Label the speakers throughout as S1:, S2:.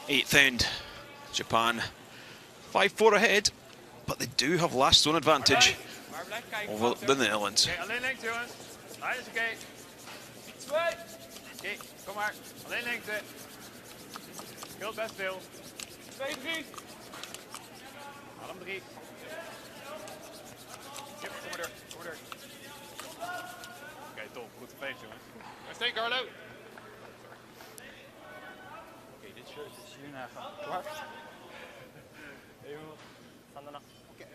S1: Eighth end, Japan 5-4 ahead, but they do have last zone advantage over the Netherlands.
S2: Alleen links jongens. Hij is oké. 2. Oké, kom maar. Alleen links. Scheelt best veel. 2, 3. Haal hem 3. Yep, kom maar door. Kom maar door. Oké, top. Goed geveegd jongens. Steen Carlo. Oké, dit shirt is hier naar gaan. Klaar? Even. Gaan daarna. Oké.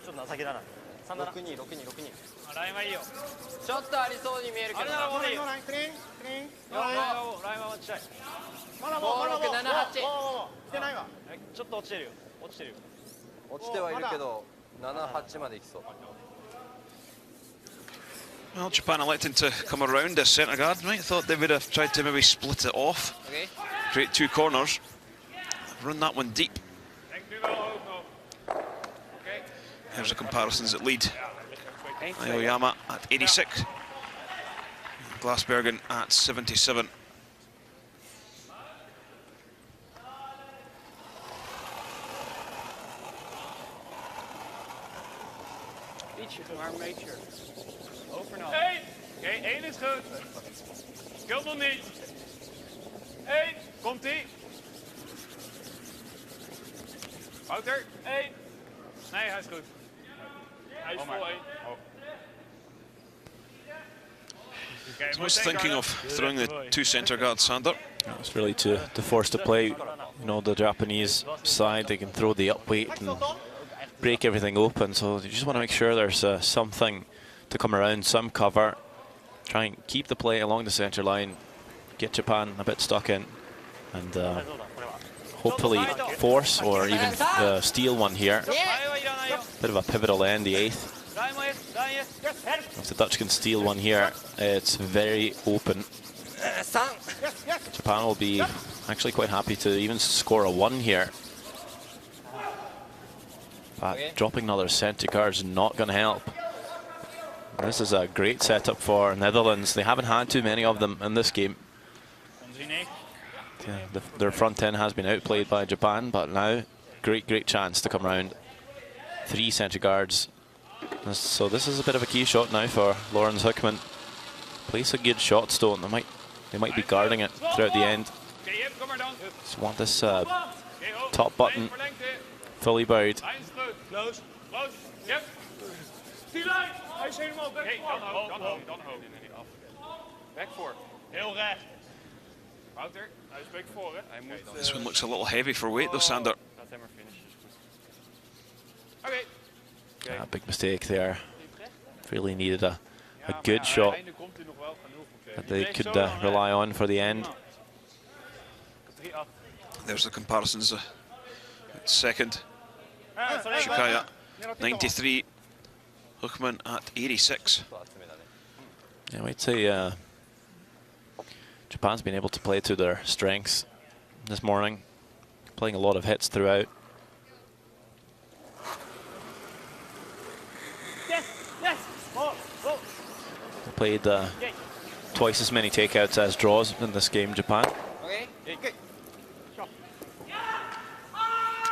S2: ちょっと情けだな。6-2、6-2、6-2。ラインはいいよ。ちょっとありそうに見えるけど。あれならもういいよ。ライン、クリーン、クリーン。ラインは待ちたい。まだもう、5、6、7、8。来てないわ。ちょっと落ちてるよ。落ちてるよ。落ちてはいるけど、7、8まで行きそう。
S1: Well, Japan electing to come around as centre guard. Might thought they would have tried to maybe split it off, create two corners, run that one deep. Here's the comparisons that lead. Aoyama at 86, Glasbergen at 77.
S2: Ietsje, maar een beetje. Overnam. 1. Oké, 1 is goed. Scheelt nog niet. 1. Komt-ie. Wouter, 1. Nee, hij is goed. Hij is vol 1.
S1: I was thinking of throwing the two centre guards, Sander.
S3: It's really to force the play. You know, the Japanese side, they can throw the up weight and break everything open. So you just want to make sure there's something to come around, some cover. Try and keep the play along the centre line. Get Japan a bit stuck in. And hopefully force or even steal one here. Bit of a pivotal end, the 8th. If the Dutch can steal one here, it's very open. Japan will be actually quite happy to even score a 1 here. But dropping another centre guard is not going to help. This is a great setup for Netherlands. They haven't had too many of them in this game. Yeah, their front 10 has been outplayed by Japan, but now great chance to come around. 3 centre guards. So this is a bit of a key shot now for Lorenz Hickman. Place a good shot, Stone. They might be guarding it throughout the end. Just want this top button fully buried.
S2: Close. Yep. Hij is helemaal back dan hoog. Back voor. Heel recht. Wouter, hij is back voor, hè?
S1: This one looks a little heavy for weight though, Sander.
S2: Laat hem maar finishen, is goed. Oké.
S3: Big mistake there. Really needed a good shot that they could rely on for the end.
S1: There's the comparisons. Second, Shikaya 93, Hickman at 86.
S3: Yeah, we'd say Japan's been able to play to their strengths this morning, playing a lot of hits throughout. They played twice as many takeouts as draws in this game, Japan.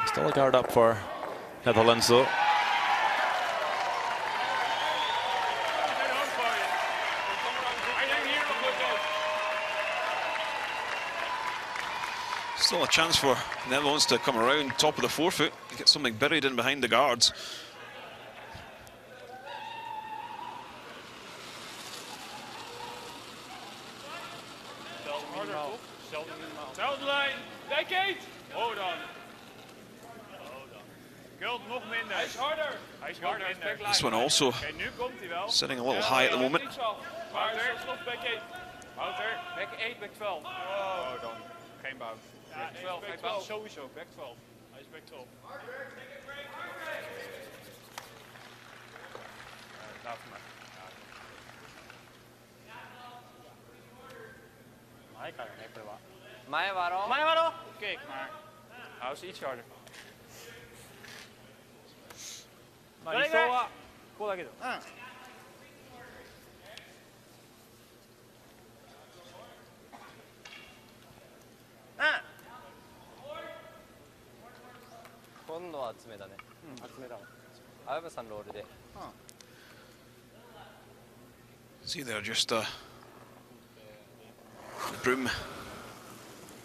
S3: Still a guard up for Netherlands though.
S1: Still a chance for Netherlands to come around top of the forefoot and get something buried in behind the guards.
S2: Zelfde lijn. Kijk eens. Oh dan. Gult nog minder. Hij is harder.
S1: This one also sitting a little high at the moment.
S2: Wouter, stop back 8. Wouter, back 8, back 12. Oh dan. Geen bout. Back 12. Hij bout sowieso. Back 12. Hij is back 12. Laat maar. Hij kan er even wat. 前はろ Kijk maar. Hou ze iets harder. まあ理想はこうだけど。今度は厚めだね。厚めだ。青山さんロールで。
S1: See there, just the broom,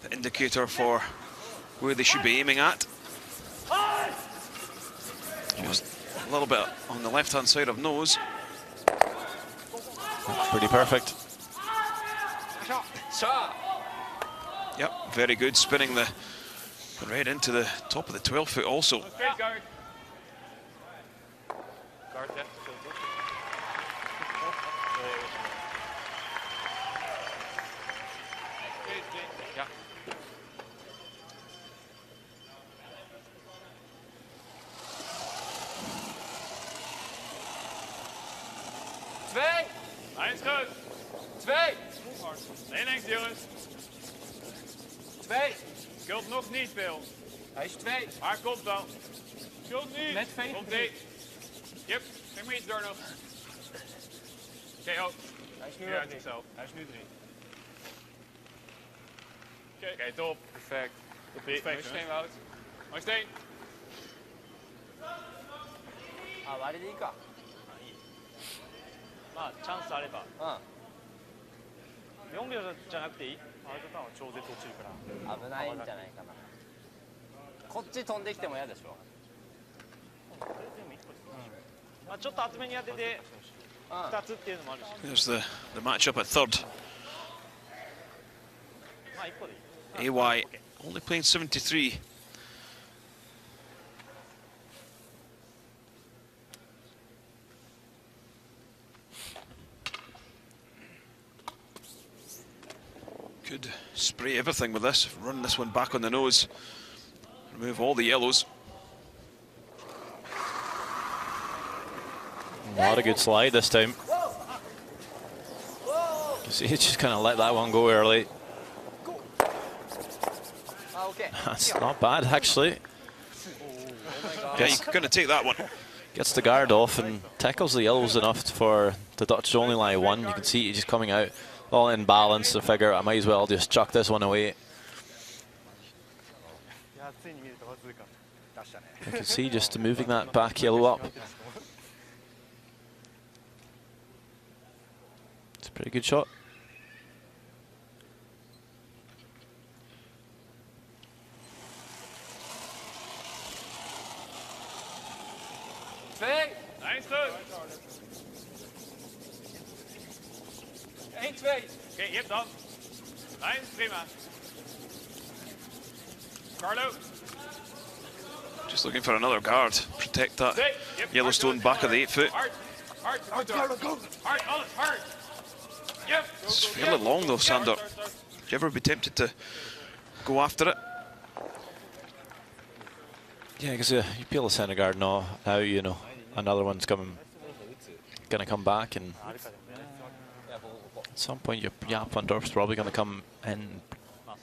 S1: the indicator for where they should be aiming at. Just a little bit on the left-hand side of nose.
S3: Pretty perfect.
S1: Yep, very good, spinning the red into the top of the 12-foot also.
S2: Guard. Guard, yeah. Ja. 2. 1 goed. 2. Nee, niks jongens. 2. Schuld nog niet veel. Hij is 2. Maar komt wel. Schuld niet. Net 5. Komt niet. Yep, geen meer iets door nog. Oké, hij is nu uit zichzelf. Hij is nu 3. Oké, top. Perfect. Mooi steen, Wout. Mooi steen. あ、割りでいいか。まあチャンスあれば。4秒じゃなくていい？アウトターンは超絶落ちるから。危ないんじゃないかな。こっち飛んできても嫌でしょ。まあちょっと厚めに当てて2つっていうのもあるし。
S1: There's the matchup at third.
S2: まあ1個でいい。
S1: AY only playing 73. Could spray everything with this, run this one back on the nose, remove all the yellows.
S3: Not a good slide this time. You see, he just kind of let that one go early. That's not bad, actually.
S1: Yeah, you're going to take that one.
S3: Gets the guard off and tackles the yellows enough for the Dutch to only lie one. You can see he's just coming out all in balance to figure I might as well just chuck this one away. You can see just moving that back yellow up. It's a pretty good shot.
S2: Nice goed. 1, 2. Oké, je hebt dan. Lijn, prima. Carlo.
S1: Just looking for another guard. Protect that Yellowstone back of the 8 foot.
S2: Hard, Carlo, go. Hard, alles hard. Yep.
S1: It's fairly long though, Sander. Would you ever be tempted to go after it?
S3: Yeah, because you peel the centre guard now, you know, another one's gonna come back, and at some point your Jaap van Dorp's probably gonna come in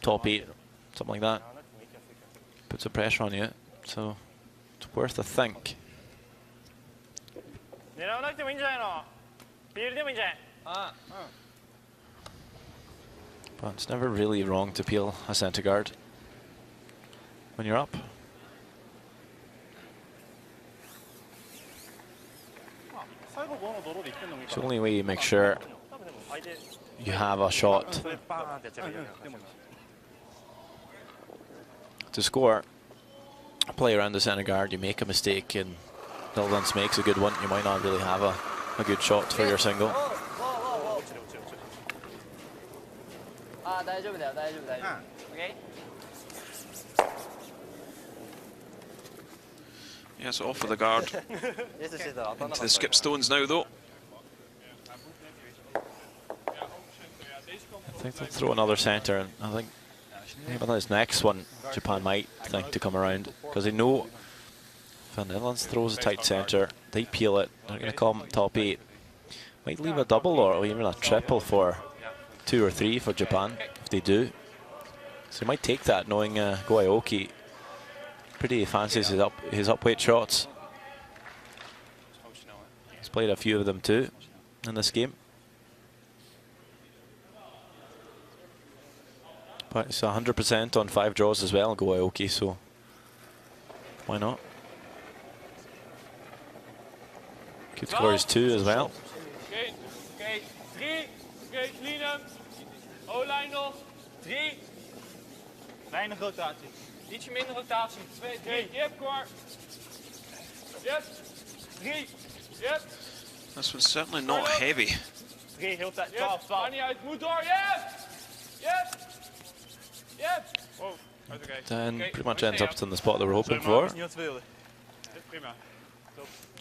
S3: top 8, something like that. Put some pressure on you, so it's worth a think. But it's never really wrong to peel a centre guard when you're up. It's the only way you make sure you have a shot to score. Play around the centre guard, you make a mistake and Nildans makes a good one, you might not really have a good shot for your single.
S1: Yeah, so off with the guard. Into the skip stones now though.
S3: I think they'll throw another centre, and I think maybe this next one Japan might think to come around, because they know if the Netherlands throws a tight centre, they peel it, they're going to come top 8. Might leave a double or even a triple for 2 or 3 for Japan if they do. So they might take that, knowing Go Aoki pretty fancies his upweight shots. He's played a few of them too in this game. But it's 100% on 5 draws as well, Go Aoki, so Why not? Could score his 2 as well.
S2: Oké, 3. Oké, clean hem. O-lijn nog. 3. Weinig rotatie. Ietsje minder rotatie. 2, 3. Yep, Cor. Yep. 3. Yep.
S1: This one's certainly not heavy.
S2: 3, heel tijd. 12, 12. Niet uit, moet door. Yep. Yep. Yep. Wow.
S3: And pretty much ends up in the spot they were hoping for. It's a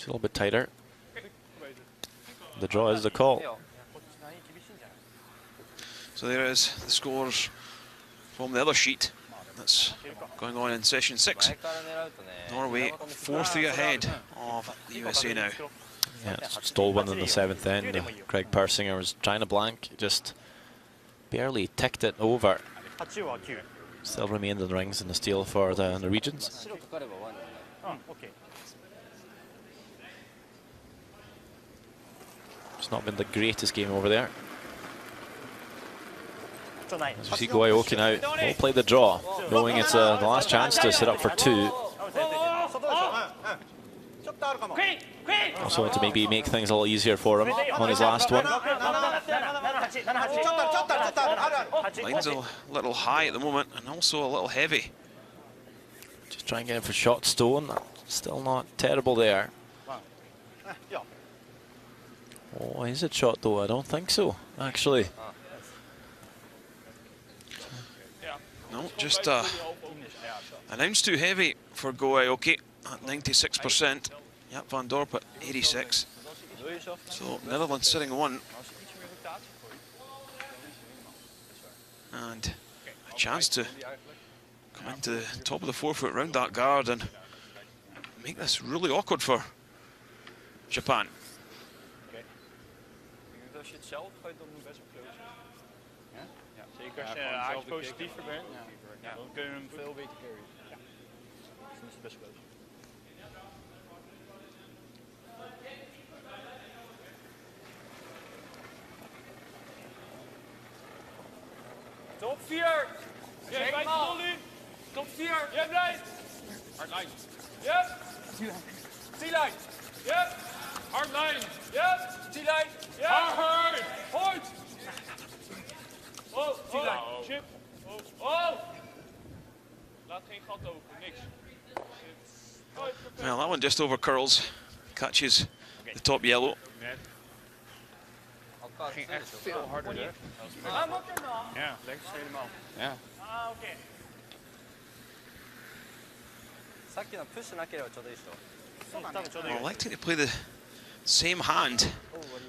S3: little bit tighter. The draw is the call.
S1: So there is the scores from the other sheet that's going on in session 6. Norway 4-3 ahead of the USA now.
S3: Yeah, stole one in the 7th end. Greg Persinger was trying to blank, just barely ticked it over. Still remained in the rings in the steal for the Norwegians. It's not been the greatest game over there. As we see Go Aoki now will play the draw, knowing it's the last chance to set up for 2. Also to maybe make things a little easier for him on his last one.
S1: Line's a little high at the moment and also a little heavy.
S3: Just trying to get him for shot stone. Still not terrible there. Oh, is it shot though? I don't think so, actually.
S1: No, just an ounce too heavy for Go Aoki at 96%. Jaap van Dorp at 86. So Netherlands sitting 1. And a chance to come into the top of the 4-foot round that guard and make this really awkward for Japan.
S2: Zeker als je eigenlijk positiever bent, dan kun je hem veel beter carryen. Ja. Dat is best close. Top 4! Jij bij Molly! Top 4! Jij blijft! Hardlijn! Yep! T-lijn! Yep! Hardlijn! Yep! T-lijn! Yep! Hard! Hard! Oh, T-lijn! Chip! Oh! Laat geen gat open, niks.
S1: Well, that one just over curls, catches the top yellow.
S2: Ging echt veel harder, hè? Ja, lekker helemaal. Ja. Ah, oké.
S1: Well, electing to play the same hand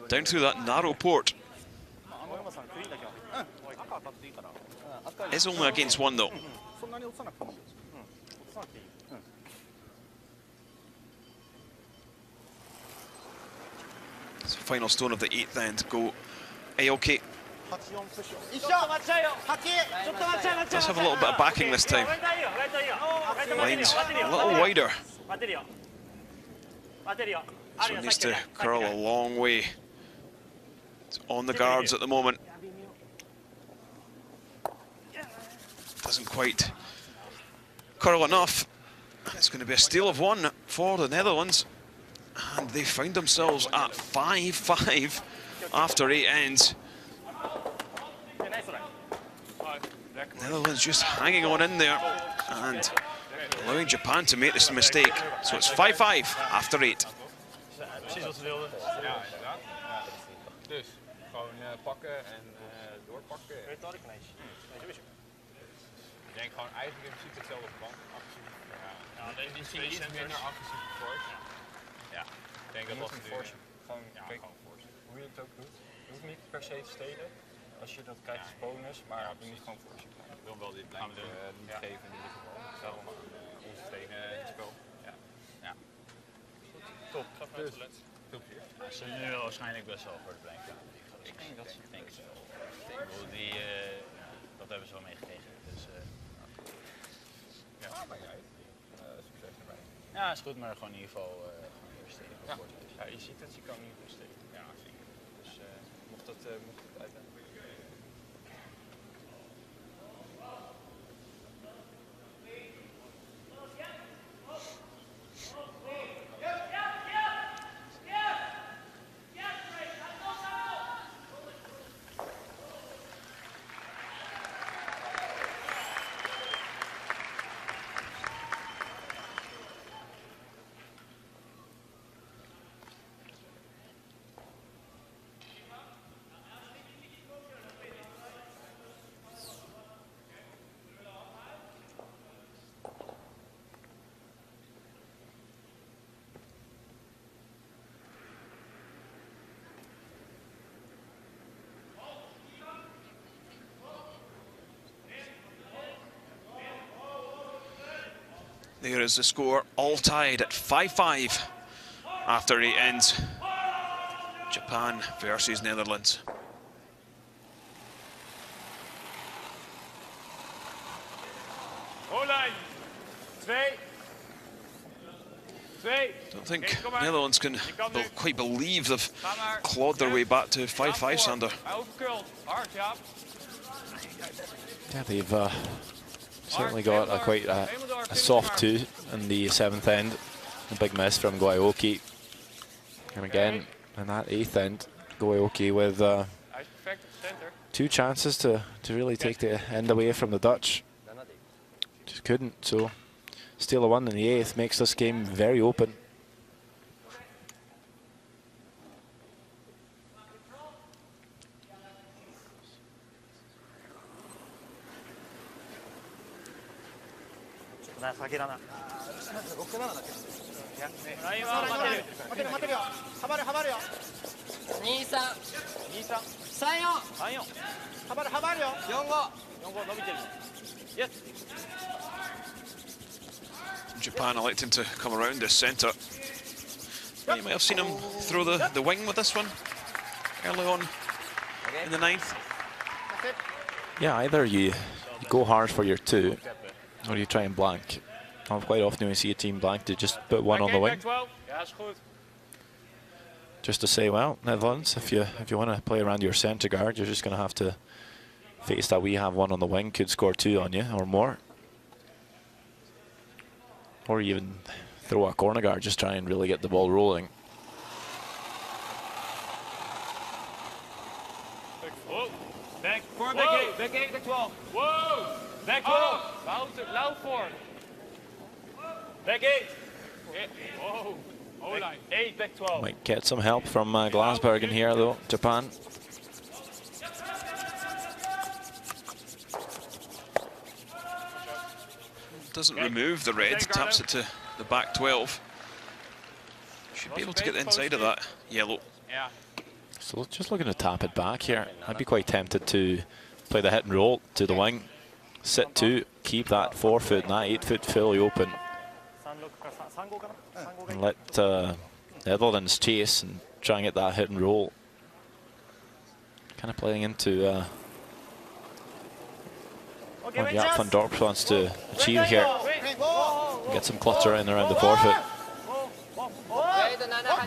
S1: down through that narrow port. Is only against 1 though. It's the final stone of the 8th end. Go Aoki. Does have a little bit of backing this time. Line's a little wider. This one needs to curl a long way. It's on the guards at the moment. Doesn't quite curl enough. It's going to be a steal of 1 for the Netherlands. And they find themselves at 5-5 after 8 ends. Netherlands just hanging on in there and allowing Japan to make this mistake. So it's 5-5 after 8.
S4: Precies wat ze wilden. Ja, inderdaad. Dus gewoon pakken en doorpakken. Ik denk gewoon eigenlijk in principe hetzelfde plan. Agressief. Ja, alleen misschien iets minder agressief force. Ja, ik denk dat dat force. Gewoon, ja, gewoon force. Hoe je het ook doet. Je hoeft niet per se te stelen. Als je dat krijgt als bonus, maar je moet gewoon force. Ik wil wel dit blijven niet geven in ieder geval. Daarom onze stenen in het spel. Ja. Ja. Top. Dus, veel plezier. Ze zijn nu waarschijnlijk best wel voor de blank. Ik denk dat ze denken wel. Ik bedoel, dat hebben ze wel meegekregen. Dus, ja, maar jij. Succes erbij. Ja, is goed, maar gewoon in ieder geval investeren. Ja. Ja, je ziet het, je kan niet investeren. Ja, zeker. Dus mocht het uitgaan.
S1: There is the score, all tied at 5-5 after it ends. Japan versus Netherlands. Don't think Netherlands can quite believe they've clawed their way back to 5-5, Sander.
S3: Yeah, they've certainly got quite a soft 2 in the 7th end. A big miss from Goaoki. And again, in that 8th end, Goaoki with 2 chances to really take the end away from the Dutch. Just couldn't, so steal a 1 in the 8th makes this game very open.
S1: Japan electing to come around the centre. Well, you might have seen him throw the wing with this one early on in the 9th.
S3: Yeah, either you go hard for your 2 or you try and blank. Quite often when you see a team blank, they just put 1 on the wing. Just to say, well, Netherlands, if you want to play around your centre guard, you're just going to have to face that we have 1 on the wing, could score 2 on you or more. Or even throw a corner guard, just try and really get the ball rolling.
S2: Back 4, back 8, back 12. Whoa! Back 12. Loud 4. Back 8. Whoa. Back 8, back 12.
S3: Might get some help from Glasbergen here, though, Japan.
S1: Doesn't remove the red, taps it to the back 12. Should be able to get the inside of that yellow.
S2: Yeah.
S3: So just looking to tap it back here. I'd be quite tempted to play the hit and roll to the wing. Sit 2, keep that 4 foot and that 8 foot fully open. And let Netherlands chase and try and get that hit and roll. Kind of playing into what Jaap van Dorp wants to achieve here. Get some clutter in around the 4 foot.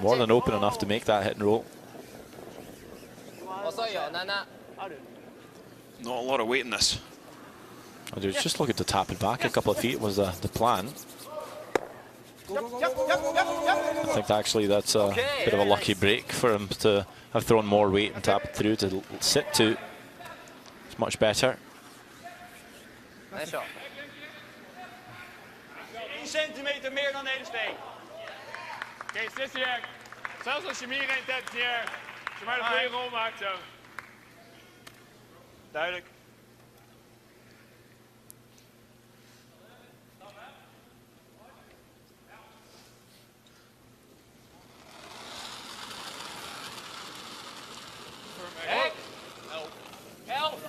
S3: More than open enough to make that hit and roll.
S1: Not a lot of weight in this.
S3: Oh, they're just looking to tap it back a couple of feet was the plan. I think actually that's a bit of a lucky break for him to have thrown more weight and tap it through to sit 2. It's much better.
S2: 1 centimeter meer dan de hele steen. Oké, zit hier. Zelfs als je meer in hebt hier. Als je maar de goede rol maakt zo. Duidelijk.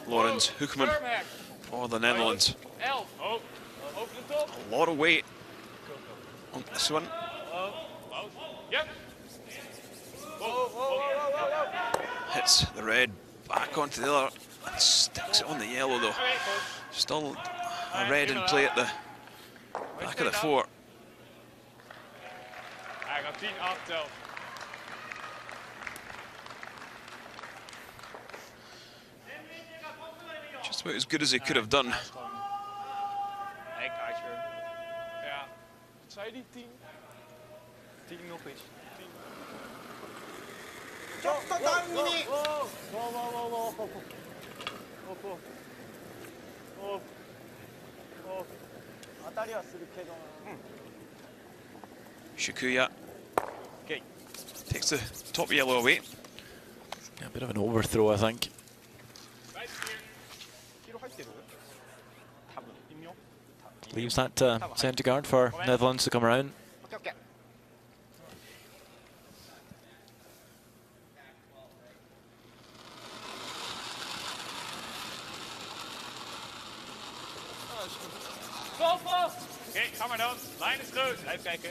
S1: Laurens Hoekman for the Netherlands. A lot of weight on this one. Hits the red back onto the other and sticks it on the yellow though. Still a red in play at the back of the 4.
S2: Hij gaat 10 aftellen.
S1: Just about as good as he could have done.
S2: Ja. Wat zei die 10? 10 nog eens. 10.
S1: Shikuya takes the top yellow away.
S3: Yeah, a bit of an overthrow, I think. Leaves that centre guard for Netherlands to come around.
S2: Go for
S5: Oké, ga maar dan. Lijn is groot. Blijf kijken.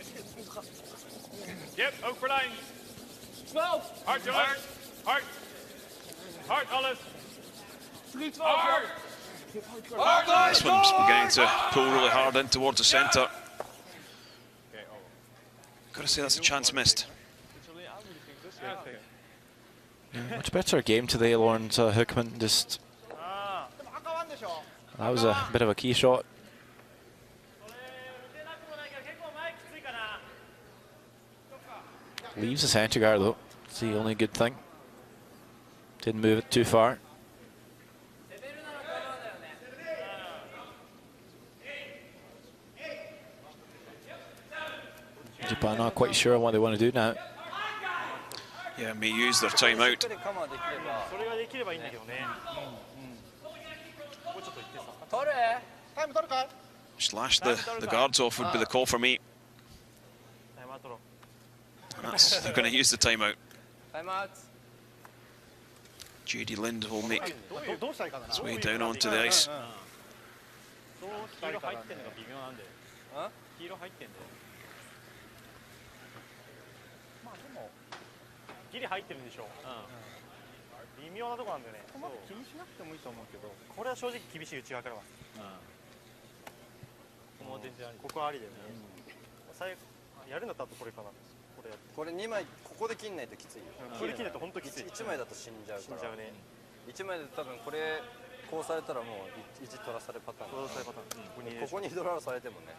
S5: Yep, ook voor lijn. Hard jongens. Hard. Hard alles. Hard.
S1: This one's beginning to pull really hard in towards the centre. Gotta say that's a chance missed.
S3: Yeah, much better game today, Lawrence Hookman. Just that was a bit of a key shot. Leaves the centre guard though. It's the only good thing. Didn't move it too far. Japan not quite sure what they want to do now.
S1: Yeah, may use their timeout.
S2: それができればいいんだけどね。もうちょっと言ってさ。取れ。タイム取るかい。
S1: Slash the guards off would be the call for me.
S2: タイムアウトロ。
S1: That's, they're going to use the timeout.
S2: タイムアウト。
S1: JD Lind will make
S2: どうしたらいいかな。
S1: his way down onto the ice.
S2: そう黄色入ってんのが微妙なんで。黄色入ってんで。まあでもギリ入ってるんでしょ。微妙なとこなんだよね。気にしなくてもいいと思うけど、これは正直厳しい内側からは。もう全然ここはありだよね。最後やるんだったらこれかな。これ2枚ここで切んないときついよ。これ切ると本当きつい。1枚だと死んじゃうから。死んじゃうね。1枚で多分これこうされたらもう1取らされパターン。取らされパターン。ここにドラーされてもね。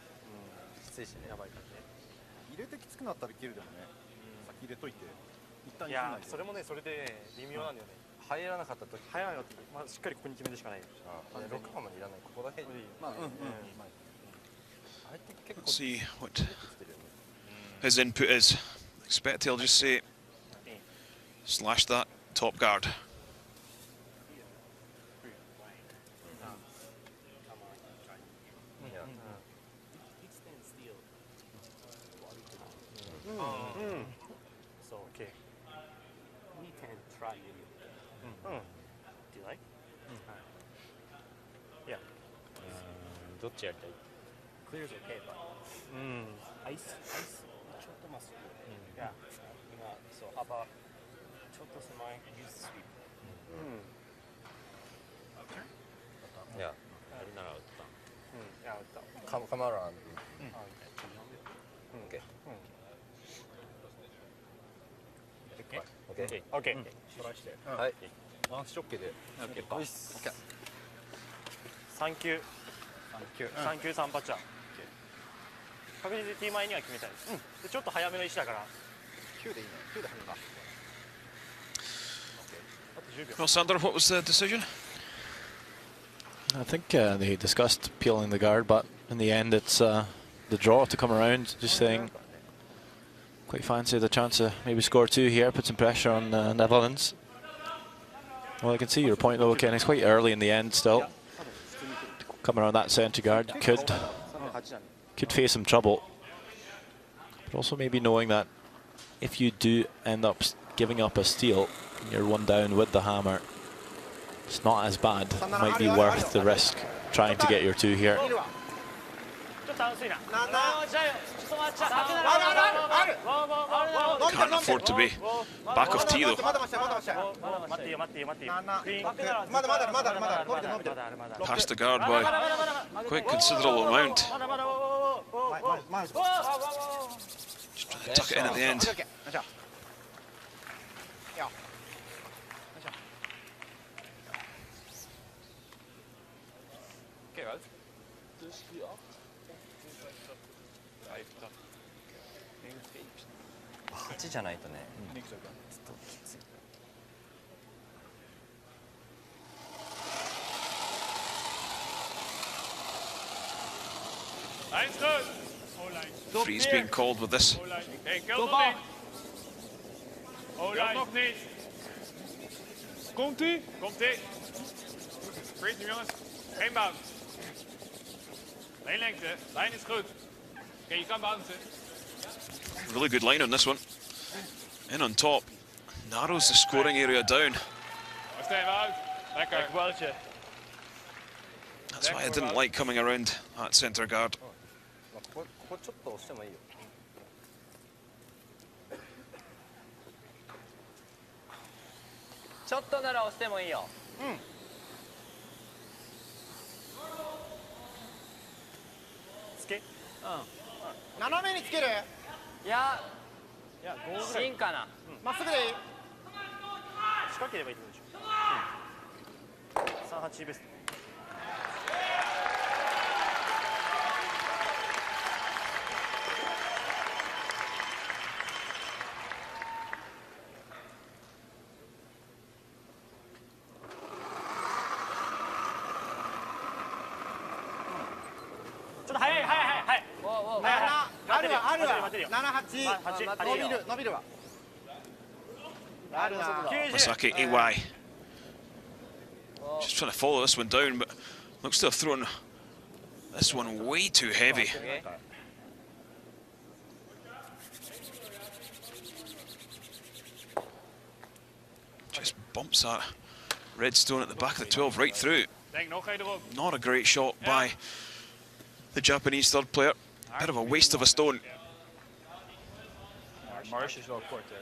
S2: きついしね。やばいからね。入れてきつくなったら切るでもね。先入れといて。一旦いやそれもねそれで微妙なんだよね。入らなかった時。入らなかった時。まあしっかりここに決めるしかないよ。6番までいらない。ここだけ。まあ
S1: Let's see what his input is. Expect he'll just say, slash that top guard.
S2: So okay. We can try it. Do you like? Yeah. どっちやりたい? Clear's okay, but ice ちょっとまっすぐ。Yeah. 今そう幅ちょっと狭い use sweep. Okay. Yeah. やるなら打った。いや打った。Come around. Okay. Okay. Okay. トライして。はい。ワンスチョッケで。OK か。3球。3球3パッチャー。確実にティー前には決めたいです。でちょっと早めの石だから。9でいいね。9で入るか。
S1: Well, Sander, what was the decision?
S3: I think they discussed peeling the guard, but in the end it's the draw to come around. Just saying, quite fancy the chance to maybe score 2 here, put some pressure on the Netherlands. Well, I can see your point though, Ken. It's quite early in the end still. Come around that centre guard could face some trouble. But also maybe knowing that if you do end up giving up a steal, you're 1 down with the hammer, it's not as bad. It might be worth the risk trying to get your 2 here.
S1: Can't afford to be back of tee though. Past the guard by quite considerable amount. Just trying to tuck it in at the end. Freeze being called with this.
S5: Hey, kill nog niet. Kill nog niet. Komt-ie? Komt-ie. Freeze nu jongens. Geen bounce. Lijn lengte. Lijn is goed. Oké, je kan bouncen.
S1: Really good line on this one. In on top. Narrows the scoring area down.
S5: Wacht even uit. Lekker.
S1: That's why I didn't like coming around that centre guard.
S2: ここちょっと押してもいいよ。ちょっとなら押してもいいよ。
S5: つけ。
S6: 斜めにつける。
S2: いや、
S5: いや、5ぐらい。
S2: 芯かな。
S6: まっすぐでいい。
S5: 仕掛ければいいってことでしょ。38ベスト。ちょっと早い。
S6: あるわあるわ。
S5: 待てるよ。
S6: 78。伸びるわ。あるな。
S1: Masaki AY. Just trying to follow this one down, but looks to have thrown this one way too heavy. Just bumps that Redstone at the back of the 12 right through.
S5: Denk nog, ga je erop.
S1: Not a great shot by the Japanese third player. Bit of a waste of a stone.
S5: Marsh is wel kort, hè.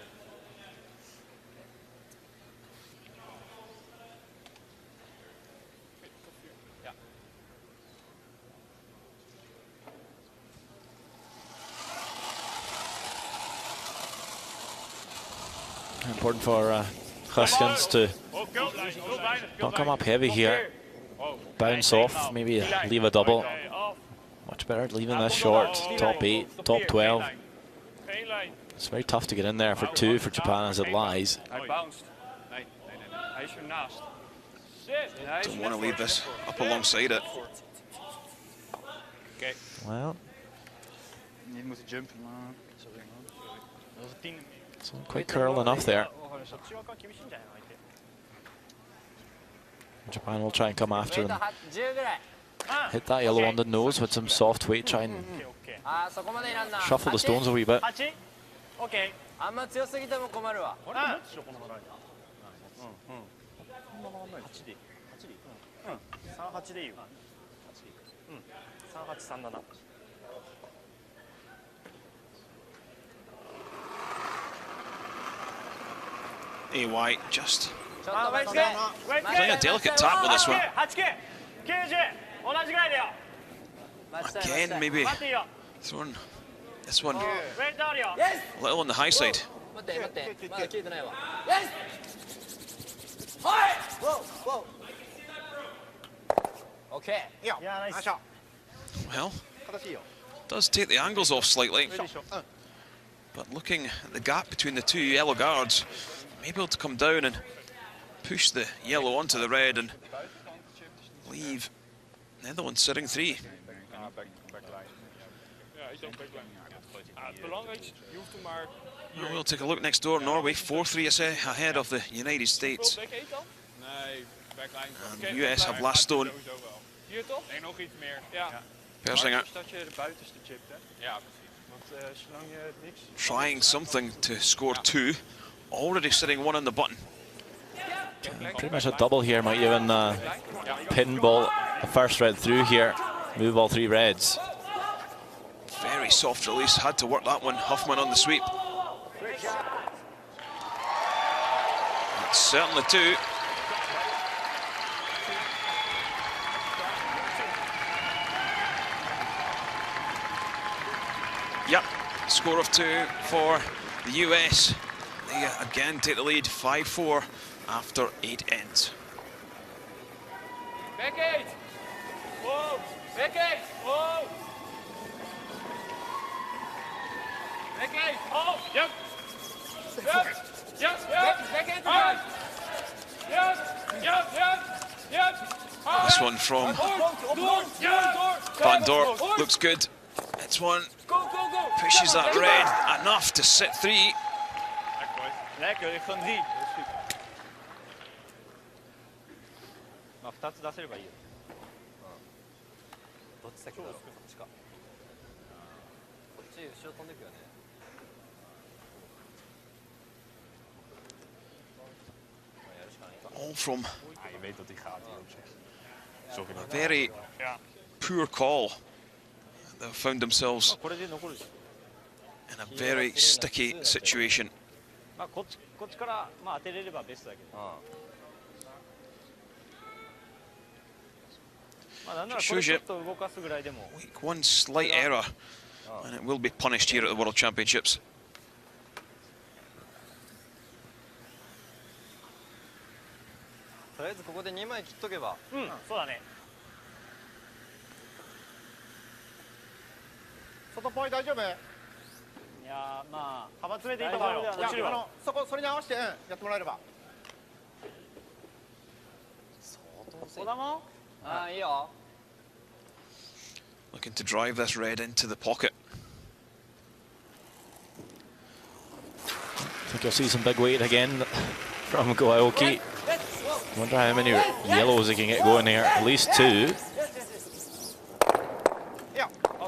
S3: Important for Huskins to not come up heavy here. Bounce off, maybe leave a double. Much better leaving this short. Top 8, top 12. It's very tough to get in there for 2 for Japan as it lies.
S5: Hij bounced. Nee. Hij is ernaast.
S1: Don't want to leave this up alongside it.
S5: Oké.
S3: Well,
S5: Niet moeten jumpen, maar... Sorry, man. Dat was een 10.
S3: it's not quite curl enough there. Japan will try and come after and
S2: 10ぐらい。
S3: hit that yellow on the nose with some soft weight, try and
S2: あ、そこまでいらんな。
S3: shuffle the stones a wee bit.
S5: 8? OK。
S2: あんま強すぎても困るわ。
S5: 8でいい。38でいいよ。3837。
S1: AY just
S2: ちょっと待って。
S1: playing a delicate tap with this one.
S5: 89、90、同じぐらいだよ。
S1: Again, maybe
S5: 待っていいよ。
S1: throwing this one
S5: ウェイトあるよ。
S1: a little on the high side.
S2: 待って。まだ切れてないわ。よし。はい。オッケー。
S6: いいよ。
S5: いや、ナイス。
S6: よいしょ。
S1: Well,
S6: 形いいよ。
S1: does take the angles off slightly, but looking at the gap between the two yellow guards, may be able to come down and push the yellow onto the red and leave the other one sitting 3.
S5: Ja, is ook backline. Het belangrijkste, je hoeft hem maar...
S1: Well, we'll take a look next door. Norway 4-3 ahead of the United States.
S5: Back 8 dan? Nee, backline.
S1: And the US have last stone.
S5: Sowieso wel. Hier toch? Nee, nog iets meer. Ja.
S1: Persinger
S5: Dat je de buitenste chipt, hè? Ja, precies. Want zolang je niks...
S1: trying something to score 2. Already sitting 1 on the button.
S3: Pretty much a double here, might even pinball the first red through here, move all 3 reds.
S1: Very soft release, had to work that one. Huffman on the sweep. That's certainly 2. Yep, score of 2 for the US. They again take the lead, 5-4 after 8 ends.
S5: Back 8! Wow! Back 8! Wow! Back 8! Oh! Yep! Yep!
S1: This one from Van Dorp looks good. It's one, pushes that red enough to sit 3.
S5: Lekker, ik gewoon 3. Maar 2つ出せればいいよ。
S2: どっち先だろう。こっちか。こっち後ろ飛んでくよね。
S1: All from
S5: Je weet dat hij gaat hier op zich.
S1: a very poor call they've found themselves
S2: これで残るでしょ
S1: in a very sticky situation.
S2: まあこっちからまあ当てれればベストだけどまあなんならこれちょっと動かすぐらいでも
S1: Week 1 slight error, and it will be punished here at the World Championships.
S6: とりあえずここで2枚切っとけば
S2: うんそうだね
S6: 外ポイ大丈夫
S2: いやーまあ幅詰めていいと思うよ落ちるわ
S6: それに合わせて、やってもらえれば
S2: 小玉
S6: ああいいよ
S1: Looking to drive this red into the pocket.
S3: I think you'll see some big weight again from Goaoki. Wonder how many yellows he can get going here. At least 2.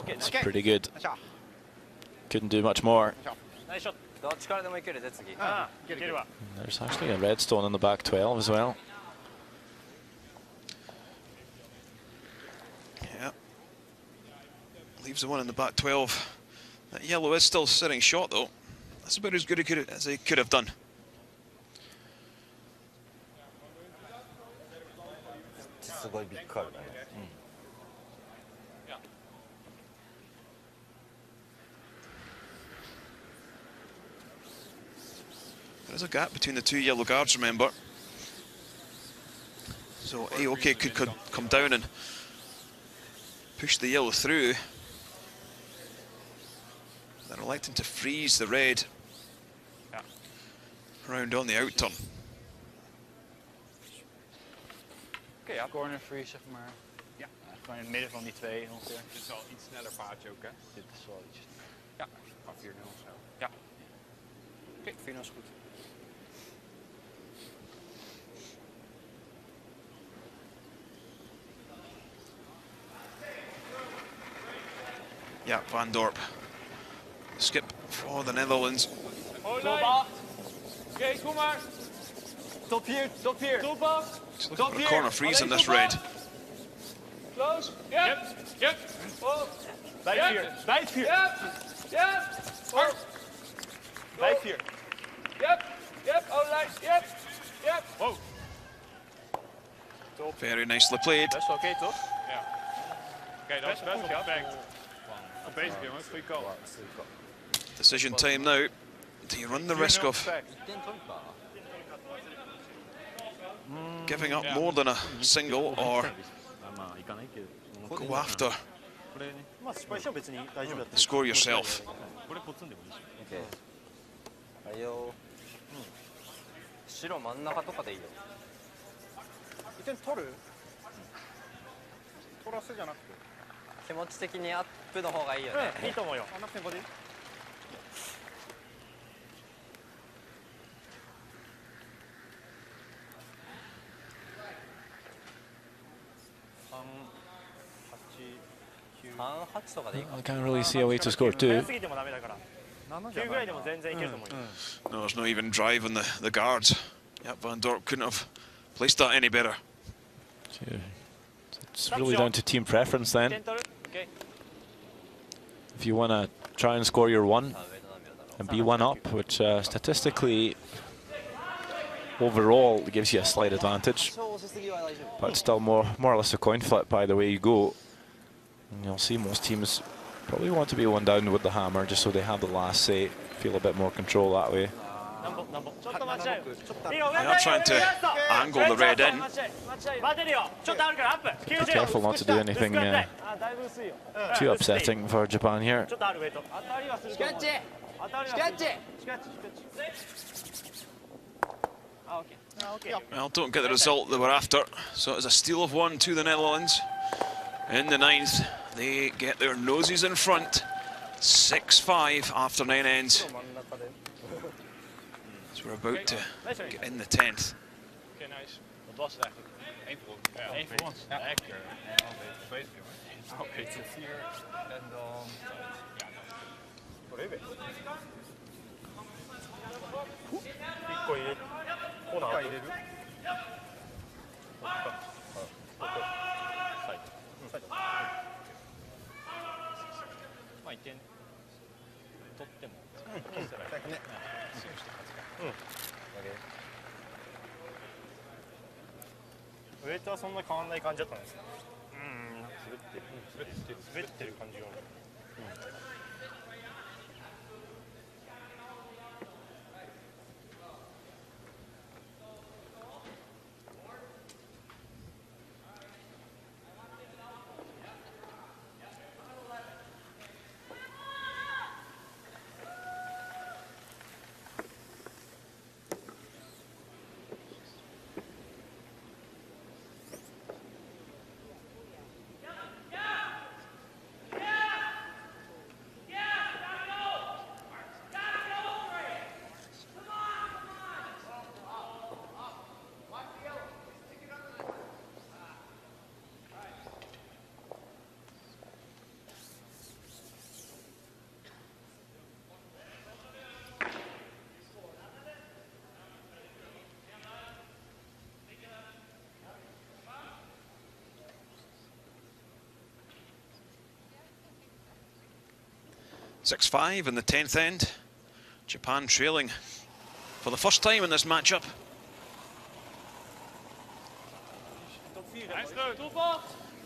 S3: It's pretty good. Couldn't do much more.
S2: ナイスショット
S6: どっちからでもいけるぜ次
S2: いけるわ
S3: There's actually a redstone in the back 12 as well.
S1: Yeah. Leaves the one in the back 12. That yellow is still sitting short though. That's about as good as he could have done. There's a gap between the two yellow guards, remember. So Aoki could come down and push the yellow through. They're electing to freeze the red round on the out turn.
S5: Oké, ja. Corner freeze, zeg maar. Ja, gewoon in het midden van die twee ongeveer. Dit is wel iets sneller paardje ook, hè? Dit is wel iets. Ja, van 4-0 of zo. Ja. Oké, 4-0 is goed.
S1: Yeah, Van Dorp. Skip for the Netherlands.
S5: Oké, kom maar.
S6: Top hier, top hier.
S5: Topa.
S1: He's looking for a corner freeze in this red.
S5: Close. Yep. Yep. Oh.
S2: Blijf hier blijf hier
S5: Yep. Yep. Oh.
S2: blijf hier
S5: Yep. Yep. Oh, lijst. Yep. Yep. Oh.
S1: Very nicely played.
S2: best wel oké toch
S5: Ja. Oké, dat is best wel perfect. Goed bezig, jongens. Goeie call.
S1: Decision time now. Do you run the risk of giving up more than a single or go after
S2: まあ失敗しても別に大丈夫だった
S1: the score yourself?
S2: これポツンでもいいし
S6: はいよ白真ん中とかでいいよ1点取る取らせじゃなくて気持ち的にアップの方がいいよね
S2: いいと思うよ
S6: あんな点5でいい38とかでいいか
S3: I can't really see a way to score
S2: 早
S3: 2.
S2: すぎてもダメだから9ぐらいでも全然いけると思うよ
S1: No, there's no even drive on the guards. Yep, Van Dorp couldn't have placed that any better.
S3: It's really down to team preference
S2: 1
S3: then.
S2: 点取る OK
S3: If you want to try and score your 1 and be 1 up, which statistically overall gives you a slight advantage, but it's still more or less a coin flip by the way you go. And you'll see most teams probably want to be 1 down with the hammer just so they have the last say, feel a bit more control that way.
S2: ちょっと待ちなよ
S1: They are trying to angle the red in.
S2: 待てるよちょっとあるからアップ
S3: Be careful not to do anything
S2: だいぶ薄いよ
S3: too upsetting for Japan here.
S2: ちょっとあるウェイト当たりはすると思う当たりはするシカッチあ、OK
S1: Well, don't get the result they were after. So it was a steal of 1 to the Netherlands. In the 9th, they get their noses in front. 6-5 after 9 ends. So we're about to get in the 10th.
S5: Oké, nice. Wat was het eigenlijk? 1 voor ons. Ja, 1 voor ons. Ja, lekker. Goed bezig, jongen. Oké, 4 en dan... Ja,
S2: 1個入れコーナー入れるサイド1点取っても
S7: ウエイトはそんな変わんない感じだったんですか？滑ってる感じが。
S1: 6-5 in the 10th end. Japan trailing for the first time in this matchup.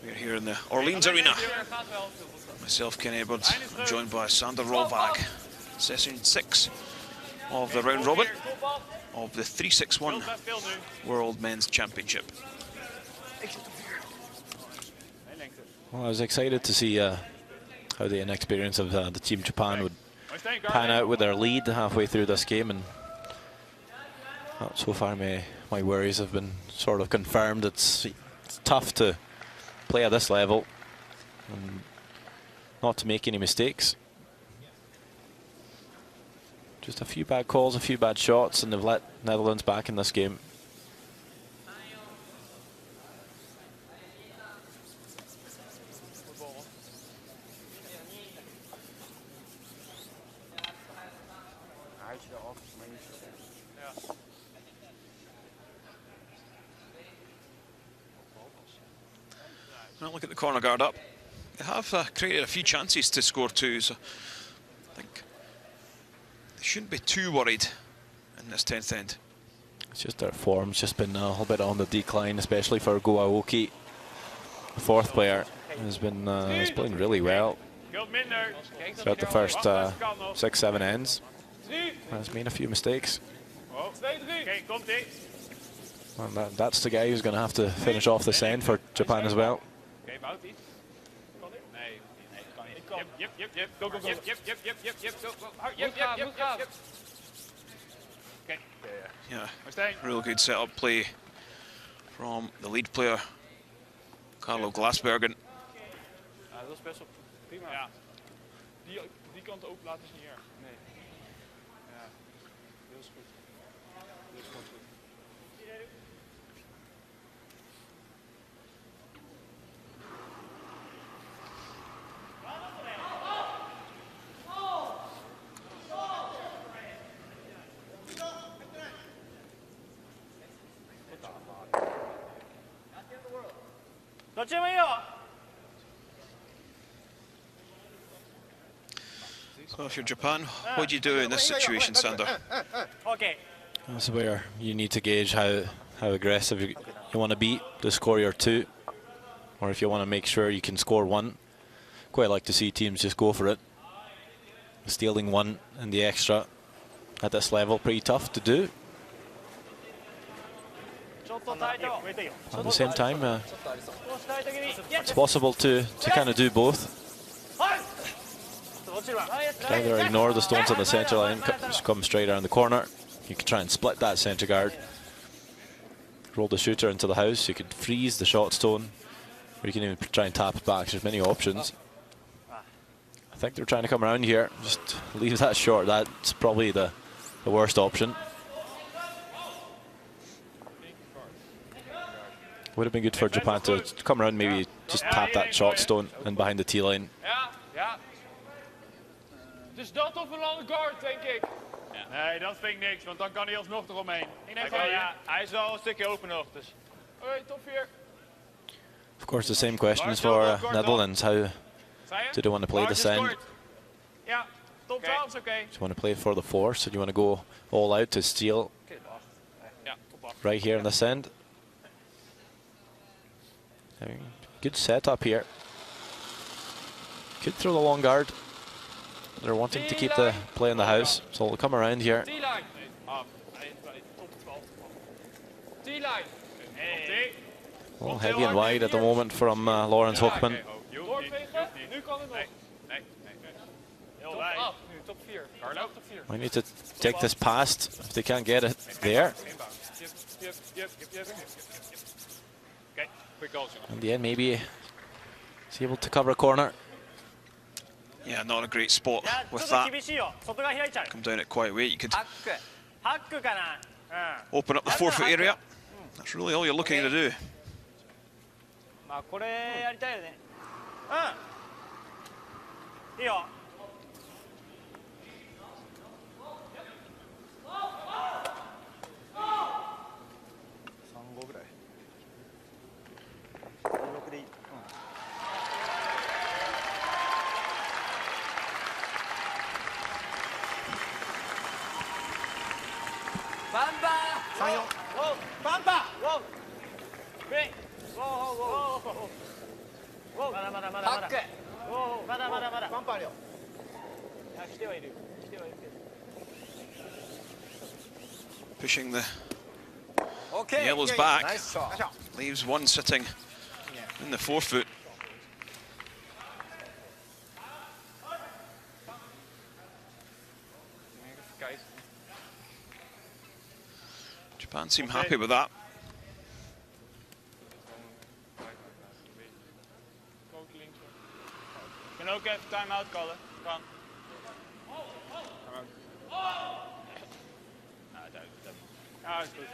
S1: We're here in the Orleans Arena. Myself, Ken Edwards, I'm joined by Sander Rolvag. Session 6 of the round robin of the 361 World Men's Championship.
S3: Well, I was excited to see how the inexperience of the Team Japan would pan out with their lead halfway through this game, and so far my worries have been sort of confirmed. It's tough to play at this level and not to make any mistakes. Just a few bad calls, a few bad shots, and they've let Netherlands back in this game.
S1: Well, look at the corner guard up. They have created a few chances to score two, so I think they shouldn't be too worried in this 10th end.
S3: It's just their form's just been a little bit on the decline, especially for Go Aoki. The fourth player has been he's playing really well throughout the first 6-7 ends. Has made a few mistakes. And that's the guy who's going to have to finish off this end for Japan as well.
S1: Yeah, real good setup play from the lead player, Carlo Glasbergen.
S5: Ja, dat is best wel prima. Ja. Die kant open laten is niet erg. Nee. Ja, heel goed. Heel goed.
S1: So if you're Japan, what do you do in this situation, Sander?
S6: Okay.
S3: That's where you need to gauge how aggressive you want to be to score your two, or if you want to make sure you can score one. Quite like to see teams just go for it. Stealing one in the extra at this level, pretty tough to do. At the same time, it's possible to kind of do both. Either ignore the stones on the centre line, just come straight around the corner. You can try and split that centre guard, roll the shooter into the house. You could freeze the shot stone, or you can even try and tap it back. There's many options. I think they're trying to come around here. Just leave that short. That's probably the worst option. Would have been good for Japan to come around, maybe just tap that shot stone and behind the T line.
S5: Ja. Dus dat of een lange guard, denk ik. Ja. Nee, dat vind ik niks, want dan kan hij alsnog eromheen. Ik denk ja, hij is wel een stukje open nog, dus. Oké, top 4.
S3: Of course, the same questions for Netherlands. How do they want to play this end?
S5: Ja, top 12 is oké.
S3: Do you want to play for the force, or do you want to go all out to steal
S5: Ja, top 8.
S3: right here in this end? Good setup here. Could throw the long guard. They're wanting to keep the play in the house, so they'll come around here.
S5: T-line. Af. Top 12. T-line. Hey.
S3: A little heavy and wide at the moment from Lawrence Hoekman.
S5: Doorvegen. Nu kan het nog. Nee. Heel wijd. Nu top 4. Carlo. Top 4.
S3: Might need to take this past if they can't get it there.
S5: Yep. Okay, quick goal.
S3: In the end, maybe he's able to cover a corner.
S1: Yeah, not a great spot
S2: いや、ちょ
S1: with
S2: っと
S1: that.
S2: 厳しいよ。外側開いちゃう。
S1: Come down it quite weight. You could
S6: ハック。
S2: ハックかな。
S1: open up the 4-foot area. That's really all you're looking to do.
S2: まあこれやりたいよね。いいよ。3-5ぐらい。6でいい。
S6: バンバー。
S2: バンパー。グリーン。まだまだ。
S6: ハック。
S2: まだ。バンパーあるよ。来てはいるけど。
S1: Pushing the
S6: Okay.
S1: yellows back.
S6: Nice shot.
S1: Leaves one sitting in the 4-foot. Japan seem happy with that.
S5: Je kan ook even time-out callen. Kan. Ja, is goed.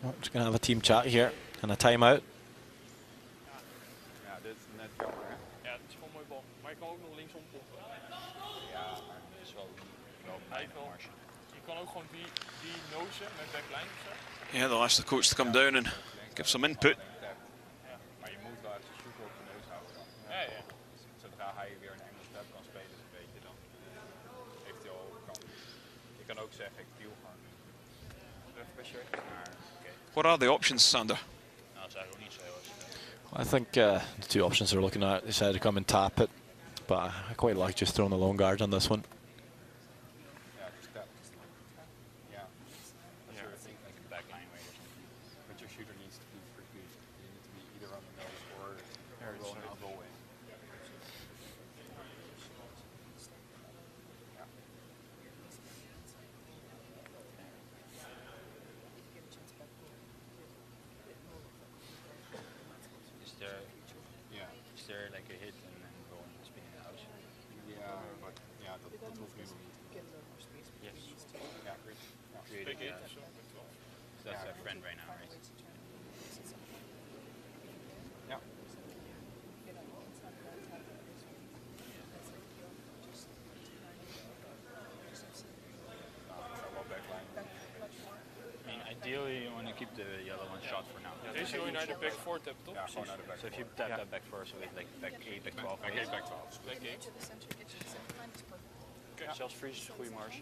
S3: Well, just going to have a team chat here and a timeout.
S4: Ja, dit is net jammer, hè?
S5: Ja, het is gewoon een mooie bal. Maar je kan ook nog linksom pompen.
S4: Ja, maar het is wel
S5: Hij wel. Je kan ook gewoon die nozen met backline of zo.
S1: Yeah, they'll ask the coach to come down and give some input.
S4: Maar je moet wel even zoeken op de neus houden dan.
S5: Ja.
S4: Zodra hij weer een Engels tab kan spelen, weet je dan. Heeft hij al kans. Je kan ook zeggen, ik deal gewoon nu. Even bij shirt. Maar oké.
S1: What are the options, Sander?
S5: Nou, dat is eigenlijk ook niet zo heel erg.
S3: I think the two options they're looking at, they decided to come and tap it, but I quite like just throwing the long guard on this one.
S4: Ja, dus tap. Ja. That's sort of thing, like a backline way or something. But your shooter needs to be pretty good. You need to be either on the nose or roll an elbow way.
S8: Is there like a hit and then go and spin it out?
S4: Yeah, but yeah, dat hoeft nu nog niet.
S8: Yes.
S4: Ja, great.
S8: Creating
S5: Big
S8: a,
S5: hit of zo.
S8: so that's a friend right now, right?
S4: Ja.
S8: I mean, ideally you want to keep the yellow one shot for now.
S5: Deze wil je naar de back 4 tap, toch?
S4: Ja, gewoon naar de back.
S8: So if you tap that back first with like back 8, back 12,
S4: Back 8, back 12.
S5: Back 8.
S8: zelfs freeze is een goede marge.